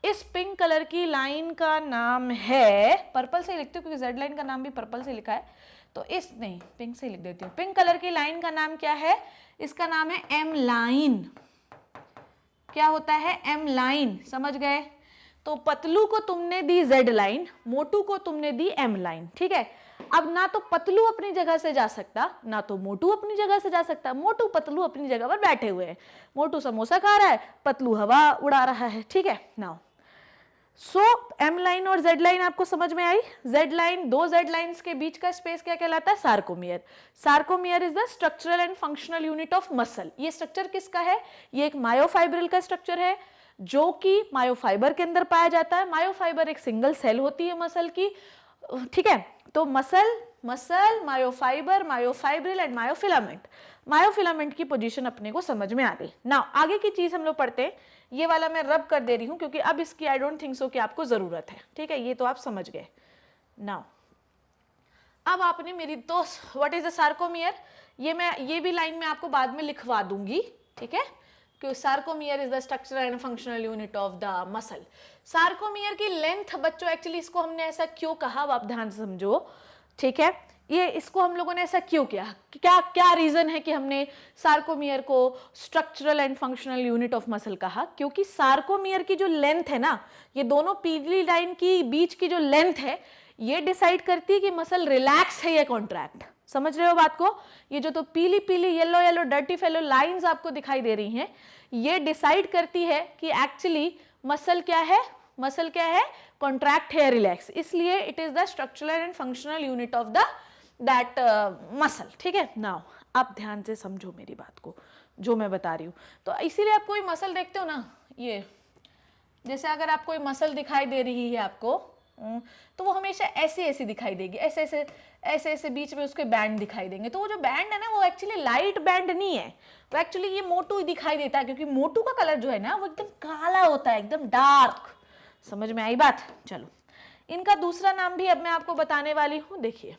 इस पिंक कलर की लाइन का नाम है, पर्पल से लिखती हूँ क्योंकि जेड लाइन का नाम भी पर्पल से लिखा है, तो इस नहीं पिंक से लिख देती हूँ। पिंक कलर की लाइन का नाम क्या है? इसका नाम है एम लाइन। क्या होता है? M line. समझ गए? तो पतलू को तुमने दी जेड लाइन, मोटू को तुमने दी एम लाइन। ठीक है, अब ना तो पतलू अपनी जगह से जा सकता, ना तो मोटू अपनी जगह से जा सकता। मोटू पतलू अपनी जगह पर बैठे हुए हैं। मोटू समोसा खा रहा है, पतलू हवा उड़ा रहा है। ठीक है, नाउ सो एम लाइन और जेड लाइन आपको समझ में आई? जेड लाइन, दो जेड लाइंस के बीच का स्पेस क्या कहलाता है? Sarcomere. Sarcomere is the structural and functional unit of muscle. ये स्ट्रक्चर किसका है? ये एक मायोफाइब्रिल का स्ट्रक्चर है जो कि मायोफाइबर के अंदर पाया जाता है। मायोफाइबर एक सिंगल सेल होती है मसल की। ठीक है, तो muscle, myofibre, myofibril and myofilament. Myofilament की पोजीशन अपने को समझ में आ गई। नाउ आगे की चीज हम लोग पढ़ते हैं। ये वाला मैं रब कर दे रही हूं क्योंकि अब इसकी आई डोंट थिंक सो कि आपको जरूरत है। ठीक है, ये तो आप समझ गए। नाउ अब आपने मेरी तो व्हाट इज द सार्कोमियर, ये भी लाइन में आपको बाद में लिखवा दूंगी। ठीक है, क्योंकि sarcomere is the structural and functional unit of the muscle. Sarcomere की लेंथ बच्चों, एक्चुअली इसको हमने ऐसा क्यों कहा, आप ध्यान से समझो। ठीक है, ये इसको हम लोगों ने ऐसा क्यों किया, क्या क्या रीजन है कि हमने सार्कोमियर को structural and functional unit of muscle कहा? क्योंकि सार्कोमियर की जो लेंथ है ना, ये दोनों पीली लाइन की बीच की जो लेंथ है, ये डिसाइड करती है कि मसल रिलैक्स है या कॉन्ट्रैक्ट। समझ रहे हो बात को? ये जो तो पीली पीली yellow yellow dirty fellow lines आपको दिखाई दे रही हैं, ये डिसाइड करती है कि एक्चुअली मसल क्या है, मसल क्या है, कॉन्ट्रैक्ट है, रिलैक्स। इसलिए it is the structural and functional unit of the that muscle. ठीक है, नाउ आप ध्यान से समझो मेरी बात को जो मैं बता रही हूँ। तो इसीलिए आप कोई मसल देखते हो ना, ये जैसे अगर आप कोई मसल दिखाई दे रही है आपको, तो वो हमेशा ऐसे ऐसे दिखाई देगी, ऐसे ऐसे ऐसे ऐसे बीच में उसके बैंड दिखाई देंगे। तो वो जो बैंड है ना, वो एक्चुअली लाइट बैंड नहीं है, वो एक्चुअली ये मोटू दिखाई देता है क्योंकि मोटू का कलर जो है ना वो एकदम काला होता है, एकदम डार्क। समझ में आई बात? चलो, इनका दूसरा नाम भी अब मैं आपको बताने वाली हूँ। देखिए,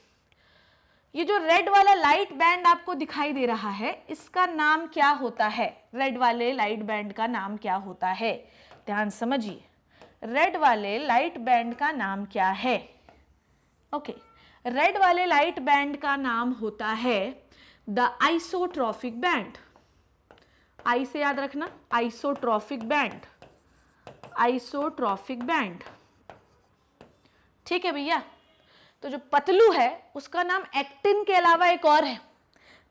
ये जो रेड वाला लाइट बैंड आपको दिखाई दे रहा है, इसका नाम क्या होता है? रेड वाले लाइट बैंड का नाम क्या होता है? ध्यान समझिए, रेड वाले लाइट बैंड का नाम क्या है? ओके, रेड वाले लाइट बैंड का नाम होता है द आइसोट्रॉफिक बैंड। आई से याद रखना, आइसोट्रॉफिक बैंड, आइसोट्रॉफिक बैंड। ठीक है भैया, तो जो पतलू है उसका नाम एक्टिन के अलावा एक और है।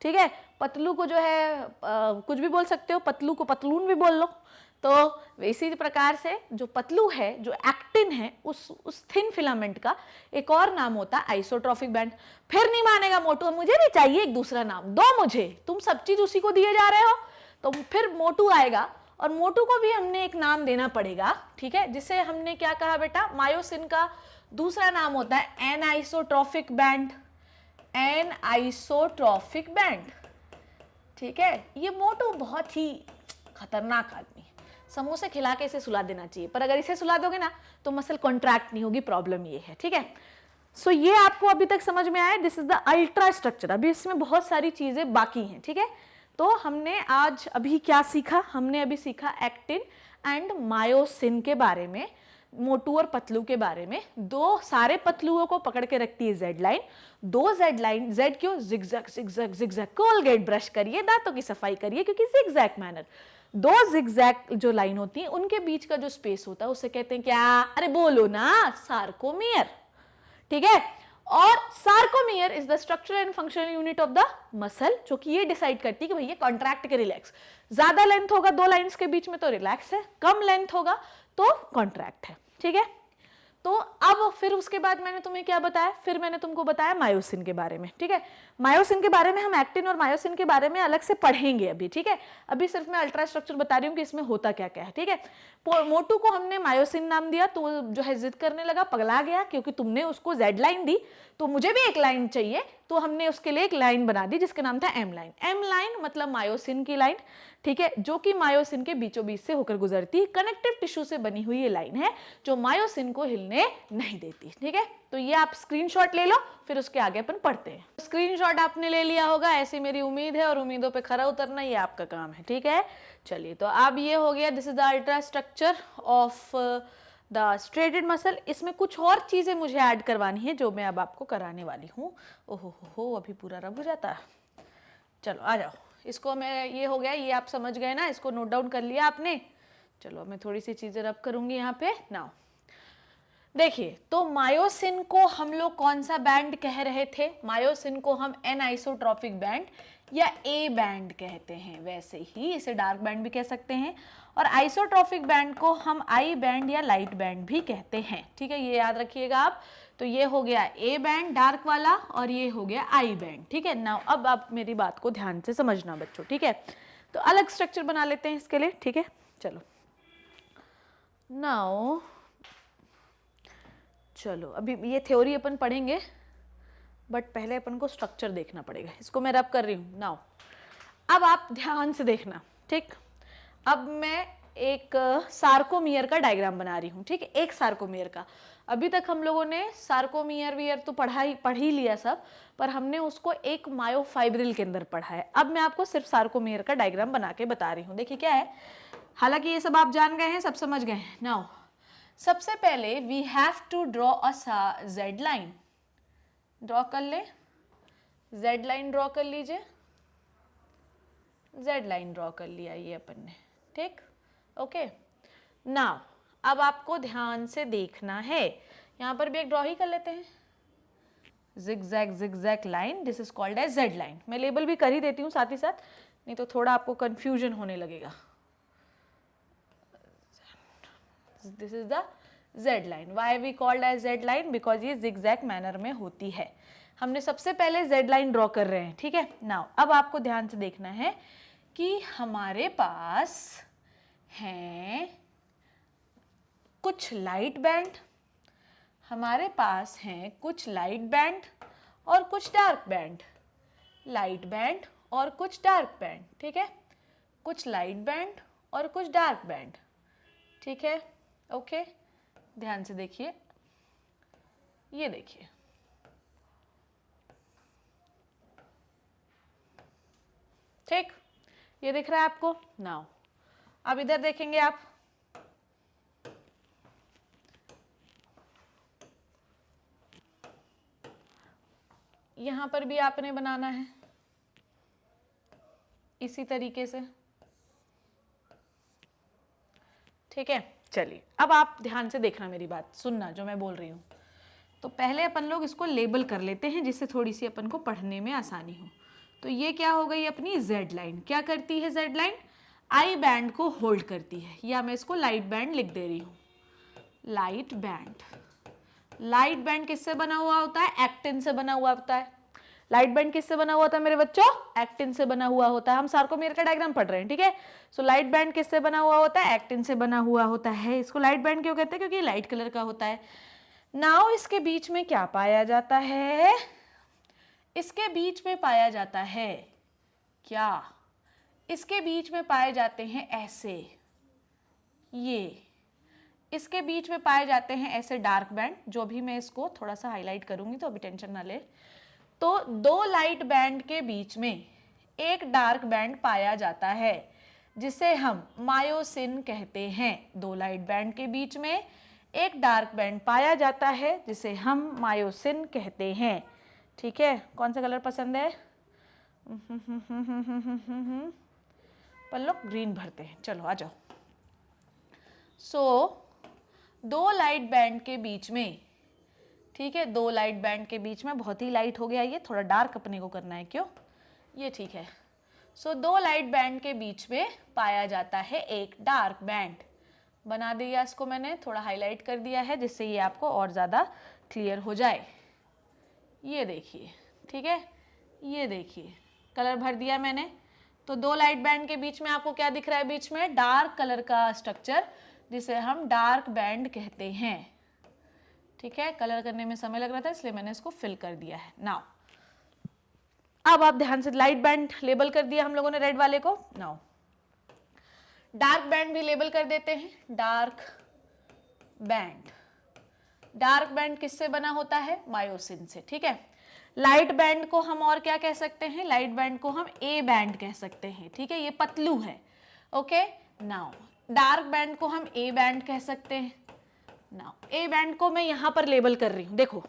ठीक है, पतलू को जो है कुछ भी बोल सकते हो, पतलू को पतलून भी बोल लो। तो इसी प्रकार से जो पतलू है, जो एक्टिन है, उस थिन फिलामेंट का एक और नाम होता है आइसोट्रॉफिक बैंड। फिर नहीं मानेगा मोटू, मुझे भी चाहिए एक दूसरा नाम दो मुझे, तुम सब चीज उसी को दिए जा रहे हो। तो फिर मोटू आएगा और मोटू को भी हमने एक नाम देना पड़ेगा। ठीक है, जिसे हमने क्या कहा बेटा, मायोसिन का दूसरा नाम होता है एन आइसोट्रॉफिक बैंड, एन आइसोट्रॉफिक बैंड। ठीक है, ये मोटू बहुत ही खतरनाक आदमी है, समोसे खिला के इसे सुला देना चाहिए, पर अगर इसे सुला दोगे ना तो मसल कॉन्ट्रैक्ट नहीं होगी, प्रॉब्लम ये है। ठीक है, सो ये आपको अभी तक समझ में आया, this is the ultra structure. अभी इसमें बहुत सारी चीजें बाकी हैं। ठीक है, तो हमने आज अभी क्या सीखा? हमने अभी सीखा एक्टिन एंड मायोसिन के बारे में, मोटू और पतलू के बारे में। दो सारे पतलुओं को पकड़ के रखती है जेड लाइन, दो जेड लाइन। जेड क्यों? Zigzag zigzag zigzag. Colgate brush करिए, दांतों की सफाई करिए, क्योंकि जिगजैग मैनर। दो जिगजैग जो लाइन होती है उनके बीच का जो स्पेस होता है उसे कहते हैं क्या? अरे बोलो ना, सार्कोमियर। ठीक है, और sarcomere is the structural and functional unit of the muscle, जो कि ये डिसाइड करती है कि भैया कॉन्ट्रैक्ट के रिलैक्स। ज्यादा लेंथ होगा दो लाइंस के बीच में तो रिलैक्स है, कम लेंथ होगा तो कॉन्ट्रैक्ट है। ठीक है, तो अब फिर उसके बाद मैंने तुम्हें क्या बताया? फिर मैंने तुमको बताया मायोसिन के बारे में। ठीक है, मायोसिन के बारे में हम एक्टिन और मायोसिन के बारे में अलग से पढ़ेंगे अभी। ठीक है, अभी सिर्फ मैं अल्ट्रा स्ट्रक्चर बता रही हूँ कि इसमें होता क्या क्या है। ठीक है, मोटू को हमने मायोसिन नाम दिया तो वो जो है जिद करने लगा, पगला गया, क्योंकि तुमने उसको जेड लाइन दी तो मुझे भी एक लाइन चाहिए, तो हमने उसके लिए एक लाइन बना दी जिसका नाम था एम लाइन। एम लाइन मतलब मायोसिन की लाइन। ठीक है, जो कि मायोसिन के बीचों बीच से होकर गुजरती है। कनेक्टिव टिश्यू से बनी हुई ये लाइन है जो मायोसिन को हिलने नहीं देती। ठीक है, तो ये आप स्क्रीनशॉट ले लो, फिर उसके आगे अपन पढ़ते हैं। स्क्रीनशॉट आपने ले लिया होगा, ऐसी मेरी उम्मीद है, और उम्मीदों पे खरा उतरना ये आपका काम है। ठीक है, चलिए, तो अब ये हो गया, this is the ultra structure of the striated muscle. इसमें कुछ और चीजें मुझे ऐड करवानी है जो मैं अब आपको कराने वाली हूँ। ओहो हो, अभी पूरा रब हो जाता है। चलो आ जाओ, इसको मैं, ये हो गया, ये आप समझ गए ना, इसको नोट डाउन कर लिया आपने। चलो मैं थोड़ी सी चीजें रब करूंगी यहाँ पे। नाउ देखिए, तो मायोसिन को हम लोग कौन सा बैंड कह रहे थे? मायोसिन को हम एनआइसोट्रॉपिक बैंड या ए बैंड कहते हैं। वैसे ही इसे डार्क बैंड भी कह सकते हैं, और आइसोट्रॉपिक बैंड को हम आई बैंड या लाइट बैंड भी कहते हैं। ठीक है, ये याद रखिएगा आप। तो ये हो गया ए बैंड डार्क वाला, और ये हो गया आई बैंड। ठीक है, नाउ अब आप मेरी बात को ध्यान से समझना बच्चों। ठीक है, तो अलग स्ट्रक्चर बना लेते हैं इसके लिए। ठीक है, चलो नाउ चलो, अभी ये थ्योरी अपन पढ़ेंगे, बट पहले अपन को स्ट्रक्चर देखना पड़ेगा। इसको मैं रब कर रही हूँ नाउ। अब आप ध्यान से देखना। ठीक, अब मैं एक सार्कोमियर का डायग्राम बना रही हूँ। ठीक है, एक सार्कोमियर का। अभी तक हम लोगों ने सार्कोमियर वियर तो पढ़ ही लिया सब, पर हमने उसको एक मायोफाइब्रिल के अंदर पढ़ा है। अब मैं आपको सिर्फ सार्कोमियर का डायग्राम बना के बता रही हूँ। देखिए क्या है, हालांकि ये सब आप जान गए हैं, सब समझ गए हैं। नाउ सबसे पहले we have to draw a Z line. Draw कर ले, जेड लाइन ड्रॉ कर लीजिए। जेड लाइन ड्रॉ कर लिया ये अपन ने। ठीक, ओके। नाउ अब आपको ध्यान से देखना है, यहां पर भी एक ड्रॉ ही कर लेते हैं। Zigzag line, this is called as Z line. मैं लेबल भी कर ही देती हूँ साथ ही साथ, नहीं तो थोड़ा आपको कंफ्यूजन होने लगेगा। This is the Z line. Why we called as Z line? Because ये जिगजैग मैनर में होती है। हमने सबसे पहले जेड लाइन ड्रॉ कर रहे हैं। ठीक है, नाउ अब आपको ध्यान से देखना है कि हमारे पास हैं कुछ लाइट बैंड, हमारे पास हैं कुछ लाइट बैंड और कुछ डार्क बैंड। लाइट बैंड और कुछ डार्क बैंड। ठीक है, कुछ लाइट बैंड और कुछ डार्क बैंड। ठीक है, ओके, ध्यान से देखिए, ये देखिए, ठीक, ये दिख रहा है आपको। नाउ अब इधर देखेंगे आप, यहां पर भी आपने बनाना है इसी तरीके से। ठीक है, चलिए अब आप ध्यान से देखना, मेरी बात सुनना जो मैं बोल रही हूं। तो पहले अपन लोग इसको लेबल कर लेते हैं जिससे थोड़ी सी अपन को पढ़ने में आसानी हो। तो ये क्या हो गई अपनी जेड लाइन। क्या करती है जेड लाइन? आई बैंड को होल्ड करती है, या मैं इसको लाइट बैंड लिख दे रही हूं। लाइट बैंड, लाइट बैंड किससे बना हुआ होता है? एक्टिन से बना हुआ होता है। लाइट बैंड किससे बना हुआ होता है मेरे बच्चों? एक्टिन से बना हुआ होता है। हम सार्कोमेयर का डायग्राम पढ़ रहे हैं। ठीक है, सो लाइट बैंड किससे बना हुआ होता है? एक्टिन से बना हुआ होता है। इसको लाइट बैंड क्यों कहते हैं? क्योंकि लाइट कलर का होता है। नाउ इसके बीच में क्या पाया जाता है? इसके बीच में पाया जाता है क्या? इसके बीच में पाए जाते हैं ऐसे, ये इसके बीच में पाए जाते हैं ऐसे डार्क बैंड, जो भी मैं इसको थोड़ा सा हाईलाइट करूंगी तो अभी टेंशन ना ले। तो दो लाइट बैंड के बीच में एक डार्क बैंड पाया जाता है जिसे हम मायोसिन कहते हैं। दो लाइट बैंड के बीच में एक डार्क बैंड पाया जाता है जिसे हम मायोसिन कहते हैं। ठीक है, कौन सा कलर पसंद है? पल्लो ग्रीन भरते हैं, चलो आ जाओ। सो दो लाइट बैंड के बीच में, ठीक है, दो लाइट बैंड के बीच में, बहुत ही लाइट हो गया ये, थोड़ा डार्क अपने को करना है, क्यों? ये ठीक है। सो दो लाइट बैंड के बीच में पाया जाता है एक डार्क बैंड। बना दिया इसको मैंने, थोड़ा हाईलाइट कर दिया है जिससे ये आपको और ज़्यादा क्लियर हो जाए। ये देखिए, ठीक है, ये देखिए कलर भर दिया मैंने। तो दो लाइट बैंड के बीच में आपको क्या दिख रहा है? बीच में डार्क कलर का स्ट्रक्चर जिसे हम डार्क बैंड कहते हैं। ठीक है, कलर करने में समय लग रहा था इसलिए मैंने इसको फिल कर दिया है। नाउ अब आप ध्यान से, लाइट बैंड लेबल कर दिया हम लोगों ने रेड वाले को। नाउ डार्क बैंड भी लेबल कर देते हैं, डार्क बैंड। डार्क बैंड किससे बना होता है? मायोसिन से, ठीक है। लाइट बैंड को हम और क्या कह सकते हैं? लाइट बैंड को हम ए बैंड कह सकते हैं, ठीक है, ये पतलू है, ओके। नाउ डार्क बैंड को हम ए बैंड कह सकते हैं। नाउ ए बैंड को मैं यहां पर लेबल कर रही हूं, देखो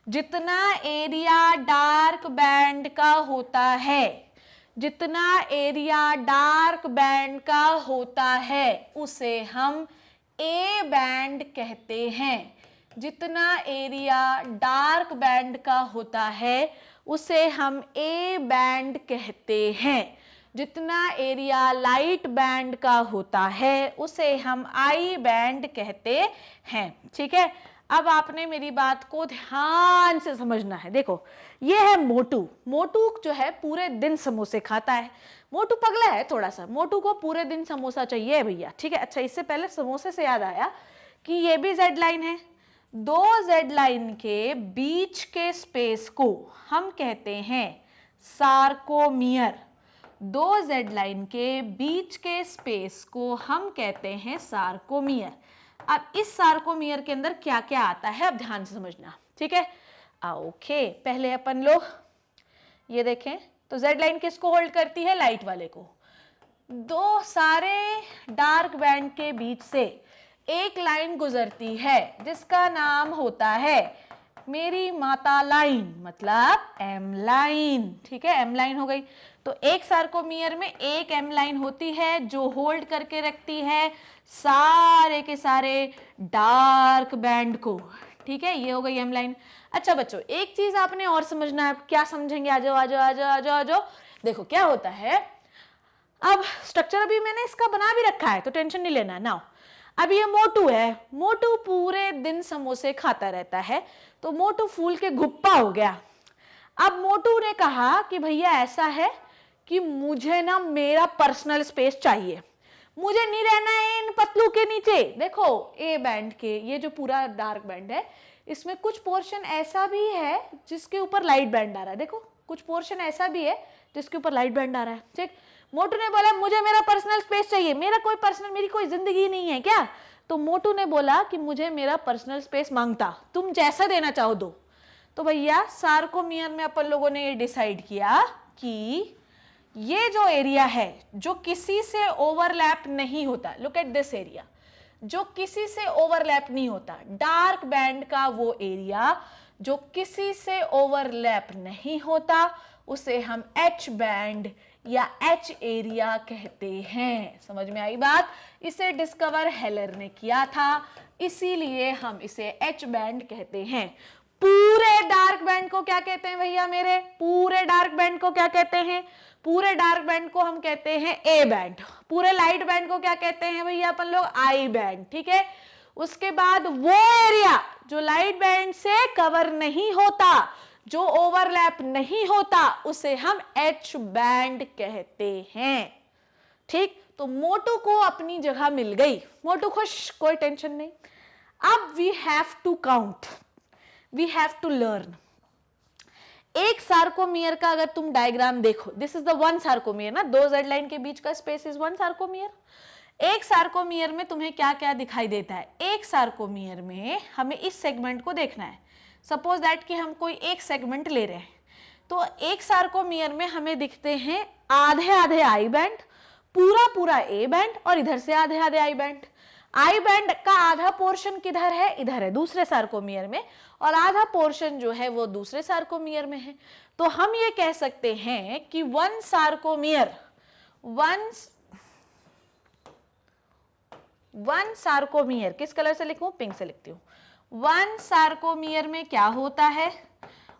जितना एरिया डार्क बैंड का होता है, जितना एरिया डार्क बैंड का होता है उसे हम ए बैंड कहते हैं। जितना एरिया डार्क बैंड का होता है उसे हम ए बैंड कहते हैं। जितना एरिया लाइट बैंड का होता है उसे हम आई बैंड कहते हैं, ठीक है। अब आपने मेरी बात को ध्यान से समझना है। देखो ये है मोटू। मोटू जो है पूरे दिन समोसे खाता है। मोटू पगला है थोड़ा सा, मोटू को पूरे दिन समोसा चाहिए भैया, ठीक है। अच्छा, इससे पहले समोसे से याद आया कि ये भी जेड लाइन है। दो जेड लाइन के बीच के स्पेस को हम कहते हैं सार्कोमियर। दो जेड लाइन के बीच के स्पेस को हम कहते हैं सार्कोमियर। अब इस सार्कोमियर के अंदर क्या क्या आता है अब ध्यान से समझना, ठीक है। ओके, पहले अपन लोग ये देखें तो जेड लाइन किसको होल्ड करती है? लाइट वाले को। दो सारे डार्क बैंड के बीच से एक लाइन गुजरती है जिसका नाम होता है मेरी माता लाइन, मतलब एम लाइन, ठीक है। एम लाइन हो गई। तो एक सार्कोमियर में एक एम लाइन होती है जो होल्ड करके रखती है सारे के सारे डार्क बैंड को, ठीक है। ये हो गई एम लाइन। अच्छा बच्चों, एक चीज आपने और समझना है। क्या समझेंगे? आ जाओ आ जाओ आ जाओ आ जाओ आ जाओ। देखो क्या होता है, अब स्ट्रक्चर अभी मैंने इसका बना भी रखा है तो टेंशन नहीं लेना ना। अब ये मोटू है। मोटू पूरे दिन समोसे खाता रहता है तो मोटू फूल के गुप्पा हो गया। अब मोटू ने कहा कि भैया ऐसा है कि मुझे ना मेरा पर्सनल स्पेस चाहिए, मुझे नहीं रहना है इन पतलू के नीचे। देखो ए बैंड के ये जो पूरा डार्क बैंड है इसमें कुछ पोर्शन ऐसा भी है जिसके ऊपर लाइट बैंड आ रहा है। देखो कुछ पोर्शन ऐसा भी है जिसके ऊपर लाइट बैंड आ रहा है, ठीक। मोटू ने बोला मुझे मेरा पर्सनल स्पेस चाहिए, मेरा कोई पर्सनल, मेरी कोई जिंदगी नहीं है क्या? तो मोटू ने बोला कि मुझे मेरा पर्सनल स्पेस मांगता, तुम जैसा देना चाहो दो। तो भैया सार्कोमियर में अपन लोगों ने ये डिसाइड किया कि ये जो एरिया है जो किसी से ओवरलैप नहीं होता, लुक एट दिस एरिया, जो किसी से ओवरलैप नहीं होता, डार्क बैंड का वो एरिया जो किसी से ओवरलैप नहीं होता उसे हम एच बैंड या एच एरिया कहते हैं। समझ में आई बात? इसे डिस्कवर हेलर ने किया था, इसीलिए हम इसे एच बैंड कहते हैं। पूरे डार्क बैंड को क्या कहते हैं भैया मेरे? पूरे डार्क बैंड को क्या कहते हैं? पूरे डार्क बैंड को हम कहते हैं ए बैंड। पूरे लाइट बैंड को क्या कहते हैं भैया अपन लोग? आई बैंड, ठीक है। उसके बाद वो एरिया जो लाइट बैंड से कवर नहीं होता, जो ओवरलैप नहीं होता, उसे हम एच बैंड कहते हैं, ठीक। तो मोटू को अपनी जगह मिल गई, मोटू खुश, कोई टेंशन नहीं। अब we have to count, we have to learn. एक सार्कोमियर का अगर तुम डायग्राम देखो, this is the one sarcomere ना, दो जेड लाइन के बीच का स्पेस इज वन सार्कोमियर। एक सार्कोमियर में तुम्हें क्या क्या दिखाई देता है? एक सार्कोमियर में हमें इस सेगमेंट को देखना है। सपोज दैट कि हम कोई एक सेगमेंट ले रहे हैं तो एक सार्कोमियर में हमें दिखते हैं आधे आधे आई बैंड, पूरा पूरा ए बैंड और इधर से आधे आधे आई बैंड। आई बैंड का आधा पोर्शन किधर है? इधर है दूसरे सार्कोमियर में, और आधा पोर्शन जो है वो दूसरे सार्कोमियर में है। तो हम ये कह सकते हैं कि वन सार्कोमियर, वन सार्कोमियर, किस कलर से लिखूं? पिंक से लिखती हूं। वन सार्कोमियर में क्या होता है?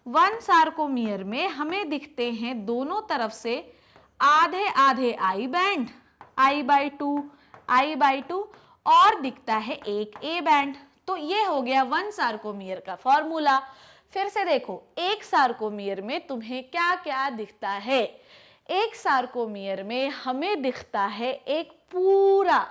वन सार्कोमियर में हमें दिखते हैं दोनों तरफ से आधे आधे आई बैंड, I/2 और दिखता है एक ए बैंड। तो ये हो गया वन सार्कोमियर का फॉर्मूला। फिर से देखो, एक सार्कोमियर में तुम्हें क्या क्या दिखता है? एक सार्कोमियर में हमें दिखता है एक पूरा,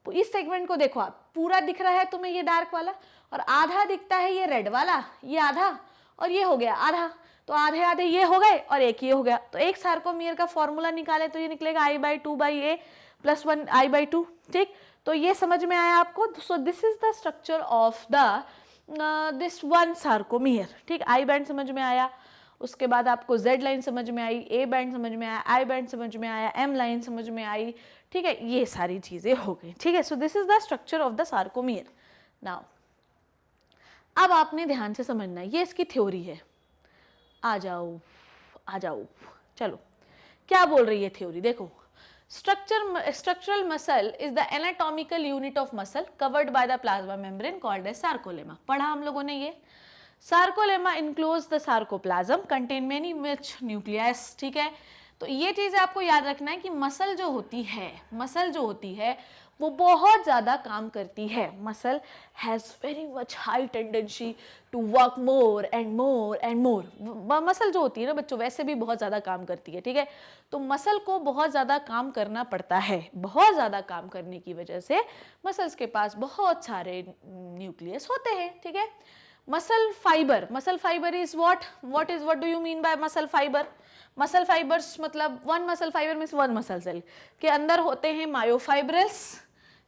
इस सेगमेंट को देखो आप, पूरा दिख रहा है तुम्हें ये डार्क वाला, और आधा दिखता है ये रेड वाला, ये आधा, और ये हो गया आधा। तो आधे आधे ये हो गए और एक ये हो गया। तो एक सार्कोमियर का फॉर्मूला निकाले तो ये निकलेगा I/2/A। +1 I/2, ठीक। तो ये समझ में आया आपको। So this is the structure of the this one sarcomere, ठीक। आई बैंड समझ में आया, उसके बाद आपको Z लाइन समझ में आई, A बैंड समझ में आया, I बैंड समझ में आया, M लाइन समझ में आई, ठीक है, ये सारी चीजें हो गई, ठीक है। So this is the structure of the sarcomere. Now अब आपने ध्यान से समझना है, ये इसकी थ्योरी है। आ जाओ आ जाओ, चलो क्या बोल रही है थ्योरी, देखो। Structural muscle is the anatomical unit of muscle covered by the plasma membrane called as sarcolemma। पढ़ा हम लोगों ने ये। Sarcolemma includes the sarcoplasm, contain many rich nucleus, ठीक है। तो ये चीज़ आपको याद रखना है कि मसल जो होती है वो बहुत ज़्यादा काम करती है। Muscle has very much high tendency to work more and more and more. Muscle जो होती है ना बच्चों, वैसे भी बहुत ज़्यादा काम करती है, ठीक है। तो मसल को बहुत ज़्यादा काम करना पड़ता है। बहुत ज़्यादा काम करने की वजह से मसल्स के पास बहुत सारे न्यूक्लियस होते हैं, ठीक है। Muscle fibre is what do you mean by muscle fibre? Muscle fibres मतलब one muscle fibre means one muscle cell के अंदर होते हैं मायोफाइब्रिल्स,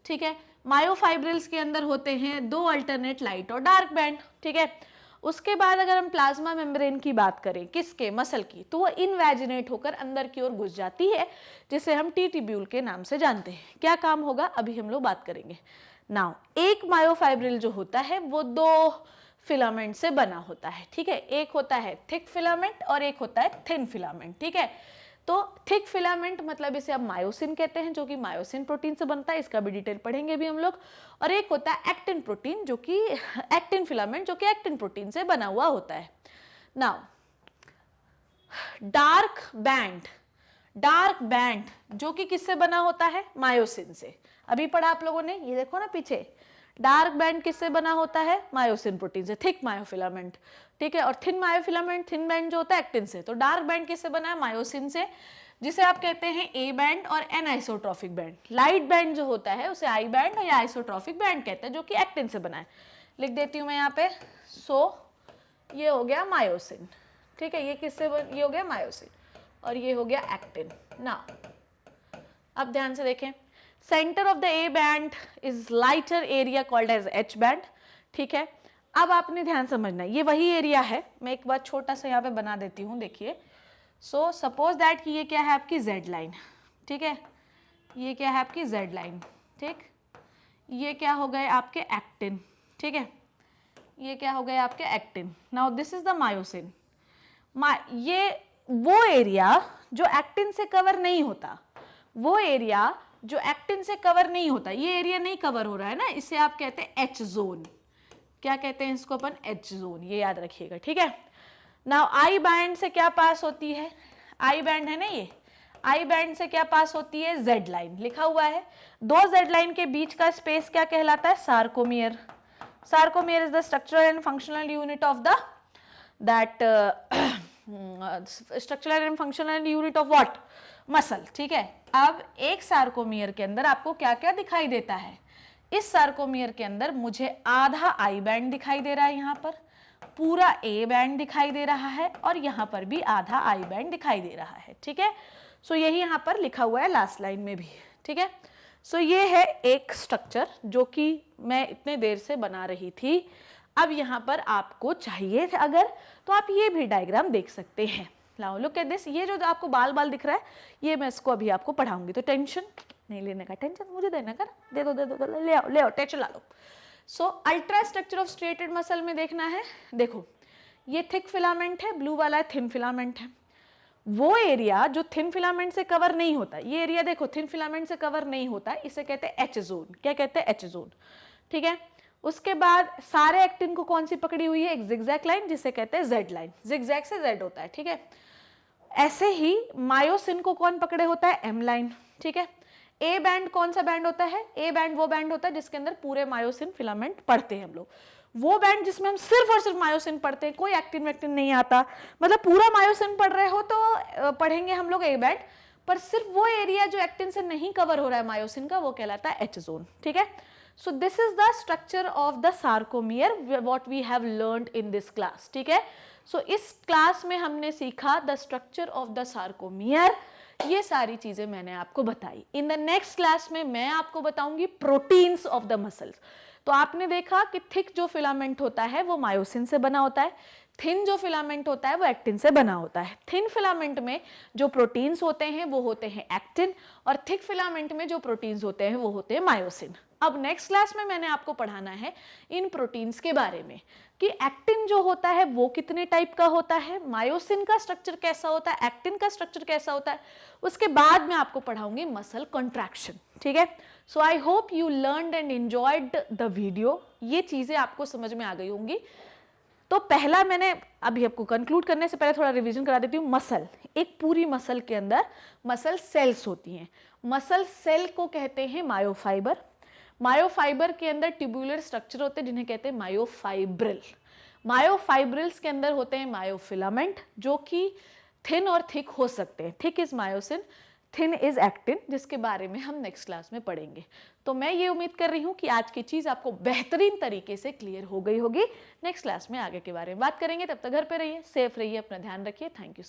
ठीक है। मायोफाइब्रिल्स के अंदर होते हैं 2 अल्टरनेट लाइट और डार्क बैंड, ठीक है। उसके बाद अगर हम प्लाज्मा मेम्ब्रेन की बात करें, किसके? मसल की, तो वो इनवैजिनेट होकर अंदर की ओर घुस जाती है, जिसे हम टी ट्यूब्यूल के नाम से जानते हैं। क्या काम होगा अभी हम लोग बात करेंगे। नाउ एक मायोफाइब्रिल जो होता है वो 2 फिलामेंट से बना होता है, ठीक है। एक होता है थिक फिलामेंट और एक होता है थिन फिलामेंट, ठीक है। तो थिक फिलामेंट मतलब इसे अब मायोसिन कहते हैं, जो कि मायोसिन प्रोटीन से बनता है, इसका भी डिटेल पढ़ेंगे भी हम लोग। और एक होता है एक्टिन प्रोटीन, जो कि एक्टिन फिलामेंट, जो कि एक्टिन प्रोटीन से बना हुआ होता है। नाउ डार्क बैंड जो कि किससे बना होता है? मायोसिन से। अभी पढ़ा आप लोगों ने, ये देखो ना पीछे, डार्क बैंड किससे बना होता है? मायोसिन प्रोटीन से, थिक मायोफिलामेंट, ठीक है। और थिन मायोफिलामेंट, थिन बैंड जो होता है एक्टिन से। तो डार्क बैंड किससे बना है? मायोसिन से, जिसे आप कहते हैं ए बैंड और एन आइसोट्रॉफिक बैंड। लाइट बैंड जो होता है उसे आई बैंड या आइसोट्रॉफिक बैंड कहते हैं, जो कि एक्टिन से बना है। लिख देती हूँ मैं यहाँ पे। सो ये हो गया मायोसिन, ठीक है। ये किससे ये हो गया मायोसिन और ये हो गया एक्टिन। ना अब ध्यान से देखें, centre of the A band is lighter area called as H band, ठीक है। अब आपने ध्यान समझना है, ये वही एरिया है। मैं एक बार छोटा सा यहाँ पे बना देती हूँ, देखिए। सो सपोज दैट कि ये क्या है आपकी जेड लाइन, ठीक है। ये क्या है आपकी जेड लाइन, ठीक। ये क्या हो गए आपके एक्टिन, ठीक है। ये क्या हो गए आपके actin. Now this is the myosin. ये वो एरिया जो एक्टिन से कवर नहीं होता, वो एरिया जो एक्टिन से कवर नहीं होता, ये एरिया नहीं कवर हो रहा है ना, इसे आप कहते हैं एच जोन। क्या कहते हैं इसको अपन? एच जोन, ये याद रखिएगा, ठीक है। नाउ आई बैंड से क्या पास होती है? आई बैंड है ना ये, आई बैंड से क्या पास होती है? जेड लाइन लिखा हुआ है। 2 जेड लाइन के बीच का स्पेस क्या कहलाता है? Sarcomere. Sarcomere is the structural and functional unit of the structural and functional unit of what? Muscle, ठीक है। अब एक सार्कोमियर के अंदर आपको क्या क्या दिखाई देता है? इस सार्कोमियर के अंदर मुझे आधा आई बैंड दिखाई दे रहा है, यहाँ पर पूरा ए बैंड दिखाई दे रहा है और यहाँ पर भी आधा आई बैंड दिखाई दे रहा है, ठीक है। सो यही यहाँ पर लिखा हुआ है लास्ट लाइन में भी, ठीक है। सो ये है एक स्ट्रक्चर जो कि मैं इतने देर से बना रही थी। अब यहाँ पर आपको चाहिए अगर, तो आप ये भी डायग्राम देख सकते हैं। Now look at this. ये जो आपको बाल बाल दिख रहा है, ये मैं इसको अभी आपको पढ़ाऊंगी, तो टेंशन नहीं लेने का, टेंशन मुझे देने का, दे दो, ले आओ टेंशन ला लो। So ultra structure of striated muscle में देखना है, देखो ये थिक फिलामेंट है, ब्लू वाला है थिन फिलामेंट है। वो एरिया जो थिन फिलामेंट से कवर नहीं होता, ये एरिया देखो थिन फिलामेंट से कवर नहीं होता, इसे कहते हैं एच जोन। क्या कहते हैं? एच जोन, ठीक है। उसके बाद सारे एक्टिन को कौन सी पकड़ी हुई है? एक जिगजैग लाइन, जिसे कहते हैं जेड लाइन। जिगजैग से जेड होता है, ठीक है। ऐसे ही मायोसिन को कौन पकड़े होता है? एम लाइन, ठीक है। ए बैंड कौन सा बैंड होता है? ए बैंड वो बैंड होता है जिसके अंदर पूरे मायोसिन फिलामेंट पढ़ते हैं हम लोग। वो बैंड जिसमें हम सिर्फ और सिर्फ मायोसिन पढ़ते हैं, कोई एक्टिन वैक्टिन नहीं आता, मतलब पूरा मायोसिन पढ़ रहे हो तो पढ़ेंगे हम लोग ए बैंड, पर सिर्फ वो एरिया जो एक्टिन से नहीं कवर हो रहा है मायोसिन का, वो कहलाता है एच जोन, ठीक है। So this is the structure of the sarcomere what we have learned in this class, ठीक है। सो इस क्लास में हमने सीखा the structure of the sarcomere. ये सारी चीजें मैंने आपको बताई। इन द नेक्स्ट क्लास में मैं आपको बताऊंगी प्रोटीन्स ऑफ द मसल्स। तो आपने देखा कि थिक जो फिलामेंट होता है वो मायोसिन से बना होता है, थिन जो फिलामेंट होता है वो एक्टिन से बना होता है। थिन फिलामेंट में जो प्रोटीन्स होते हैं वो होते हैं एक्टिन, और थिक फिलामेंट में जो प्रोटीन्स होते हैं वो होते हैं मायोसिन। अब नेक्स्ट क्लास में मैंने आपको पढ़ाना है इन प्रोटीन्स के बारे में कि एक्टिन जो होता है वो कितने टाइप का होता है, मायोसिन का स्ट्रक्चर कैसा होता है, एक्टिन का स्ट्रक्चर कैसा होता है। उसके बाद मैं आपको पढ़ाऊंगी मसल कॉन्ट्रैक्शन। ठीक है, so I hope you learned and enjoyed the video. ये चीजें आपको समझ में आ गई होंगी। तो पहला मैंने अभी आपको कंक्लूड करने से पहले थोड़ा रिवीजन करा देती हूँ। मसल, एक पूरी मसल के अंदर मसल सेल्स होती हैं। मसल सेल को कहते हैं मायोफाइबर। मायोफाइबर के अंदर ट्यूबुलर स्ट्रक्चर होते हैं जिन्हें कहते हैं मायोफाइब्रिल। मायोफाइब्रिल्स के अंदर होते हैं मायोफिलामेंट जो कि थिन और थिक हो सकते हैं। Thick is myosin, thin is actin, जिसके बारे में हम नेक्स्ट क्लास में पढ़ेंगे। तो मैं ये उम्मीद कर रही हूँ कि आज की चीज आपको बेहतरीन तरीके से क्लियर हो गई होगी। नेक्स्ट क्लास में आगे के बारे में बात करेंगे। तब तक घर पे रहिए, सेफ रहिए, अपना ध्यान रखिए। Thank you.